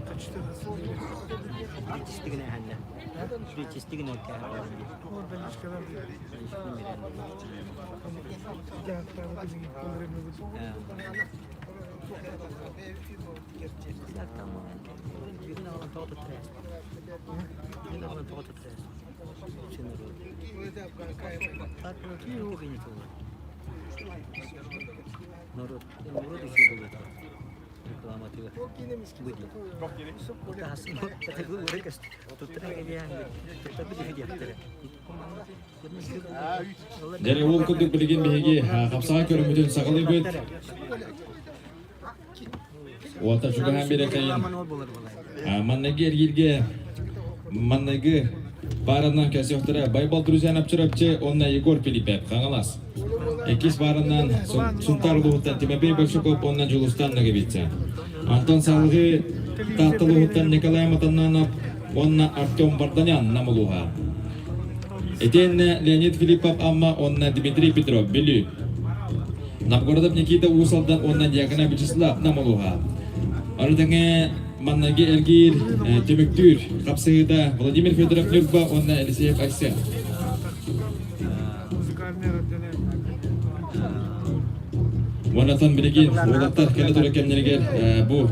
Kaçtı nasıl? Çistigine handa. Bir çistigine kâr. Oradan çıkaran bir cevaplarla bizim ömrümüz. Jadi ol kunduk bilgin bihigi kapsaga körümütün sakalı büt. Olta şuga hem bir ekayın. Mannagi ergilge mannagi barından köse yoktara Baybal Druzyan apçırapçı onna Yegor Filipev kangalas. Ekis barından Suntar Luhuttan Timofey Bolshakov ondan Julustan nagi bitsen. Anton Salgı Tahta Luhuttan Nikolay Matananov onna Artyom Vardanyan namuluha. Eten Leonid Filipov amma onna Dmitry Petrov Belü. Novgorodov Nikita Usaldan onna Yakina Vyacheslav namuluha. Arıdanga Mannagi Ergir Tümüktür kapsayıda Vladimir Fedorov Nurba onna Eliseyev Aysel. Ondan bilgin oğlaklar kele tura kemlerger bu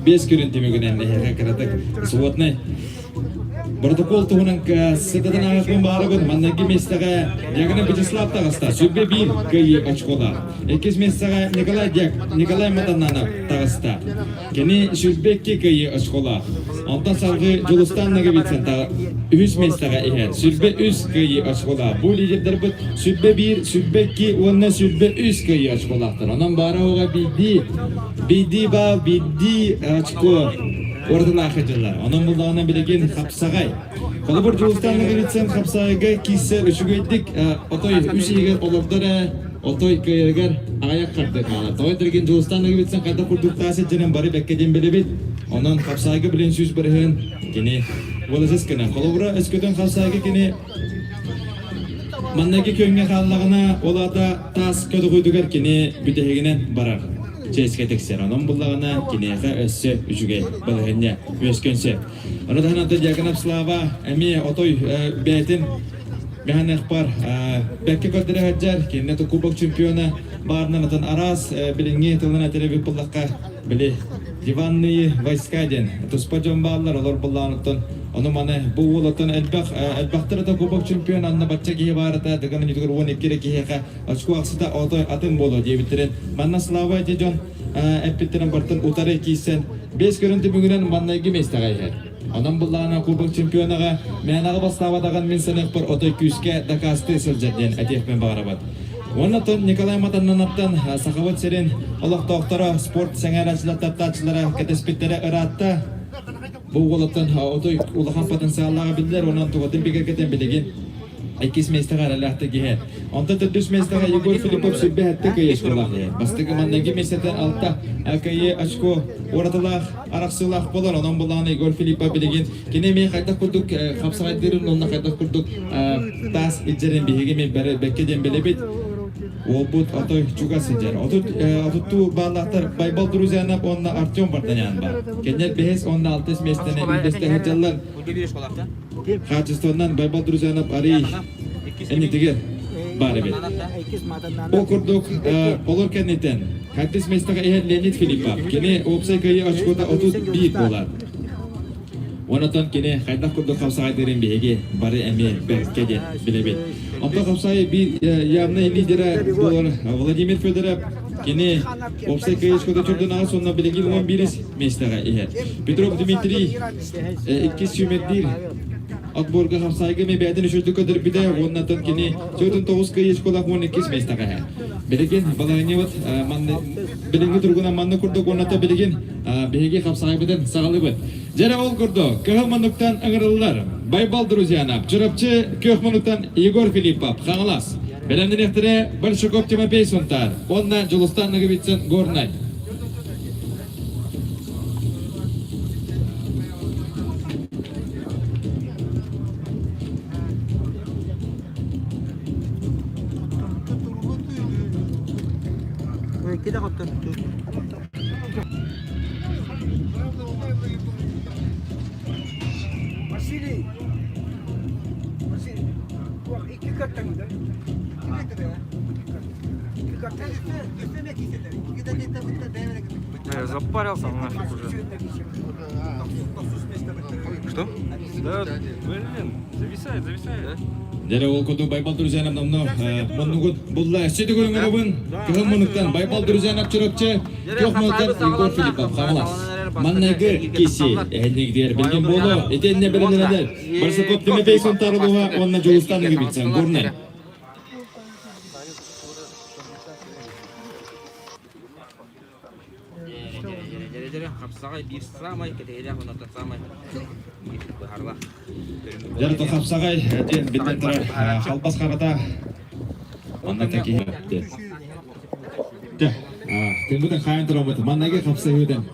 5 körün tümügünen hakikaten suvatnay. Protokol tuğunun sıkıdan ağakın bağırıbın Mannagi Mestaga Yakina Vyacheslav tağısta sübbe bir kıyı açkola. Ekis Mestaga Nikolay Matananov tağısta. Keni sübbekki kıyı açkola. Ondan salgı Julustan nagi bitsen ta 3 Mestaga ihe. Sübbe 3 kıyı açkola. Bu liderler bit sübbe 1, sübbe 2, onna sübbe 3 kıyı açkolaqtır. Ondan bara oğa biddi açko. Orada akıcılar. Onun bulduğuna bilgin kapsagay. Kolubur Julistan'a gitsen kapsagay kisse üçügeydik. Otoy üçüge olabdara otoy kayırgar ayak kartı kala. Toy dergin Julistan'a gitsen kayda kurduk tası canım bari bekkeden belebit. Onun kapsagay bilen süz bırhın. Kini bolasız kına. Kolubura eskiden kapsagay kini Mannagi köyüne kallağına olada tas kötü koydugar kini büteheginen barar. Ceske tekser onun bullağına kineyaka össe üçüge balığınca öskönse. Oradan adı yakınap slava emi otoy beytin mehanek par bekke kodere haccar kinne to kubok çempiyona barnan atan aras bilingi tılına televi bullakka bili divanlıyı vayskaden tuspacon bağlar olur bullağınıtın. Onu mana bu ulatan elbaktır da kubok çempiyon anna batça ki barata dengan yutur won ikire ki ha açku aksita otoy atın bolo diye bitiren. Manna slava jejon epitren bartan utare ki sen 5 görüntü bugünen manna gi mestagay ha. Ondan bullana kubok çempiyonaga menaga bastava dagan min senek par otoy küske da kaste sıljaden atef ben barabat. Ondan Nikolay Matananav'tan Sakhavat Seren Allah doktora sport sengaraçlar taptaçlara ketespitlere ıratta bu oğlaktan otoy ulakan potansiyallaga bildiler ondan tuğatin birgeketen bilgin. Ekis mestaga alahta gihe. Ondan terdüs mestaga Yegor Filipov sübbe hatta kaya şkolakı. Bastıgı mannagi mestadan alta kaya açko oratalak araksılak bolar ondan bulağına Yegor Filipov bilgin. Kine mi kaydak kurduk kapsaydirin ondan kaydak kurduk tas içeren bihigi mi bekkeden belebit. Obut otoy juga sejar. Otutu bağlaktar Baybal Druzyanov onna Artyom Vardanyan var. Kenler behes onna altes mestene üldeste hacallar. Kaçıstondan Baybal Druzyanov ari eni dige bari bet. O kurduk olurken neten. Kaçıs mestega eher Leonid Filipov. Kene opsay kayı açkoda 31 dolar. Ondan kene kaydak kurduk kapsay derin bihigi bari emi bekkede bilebet. Ondan kapsay bir yanına lidera Vladimir Fedorov kene opsay kayı açkoda çördün ağa sonuna bilegi 11 mestega eher. Petrov Dmitry iki sümetdir. Akborga kapsayga me beyden üçüncü kadar bir de ondan kene çördün 9 kayı açkoda 12 mestega eher. Bilegen balağını vat билинги тургуна манны курдук оната билигин беги капсагайбытын сагалыбыт. Жара ол курду кыгыл мануктан аңырылар. Байбал Друзьянов, чырапчы кök мануктан Егор Филиппов, хаңалас. Белемденектере Большаков Тимофей Сонтар, онна Жолустан Нагибитсен Горнай. Kita kotor. Василий! Василий! İki kattan gider. İki metre ya. İki kattan. Üstüne gitsinler. İki de litre bitti. Devre gitti. Запарился нафиг уже. Что? Да, блин, зависает, зависает. Жара ол курду Байбал Друзьянов намно моннугут булла сети көрүнгөнүбүн кыгыл мануктан Байбал Друзьянов чырапчы кök мануктан Егор Филиппов, хаңалас. Маннайгы кеси энигдер билген болу этенне беленелер. Большаков Тимофей Сонтарылуга онна Жолустан Нагибитсен Горнай. Жарты хапсагай биттен тара халбас карата анна таки те. Тембуден хайын турамыт маннайгы хапсагайдан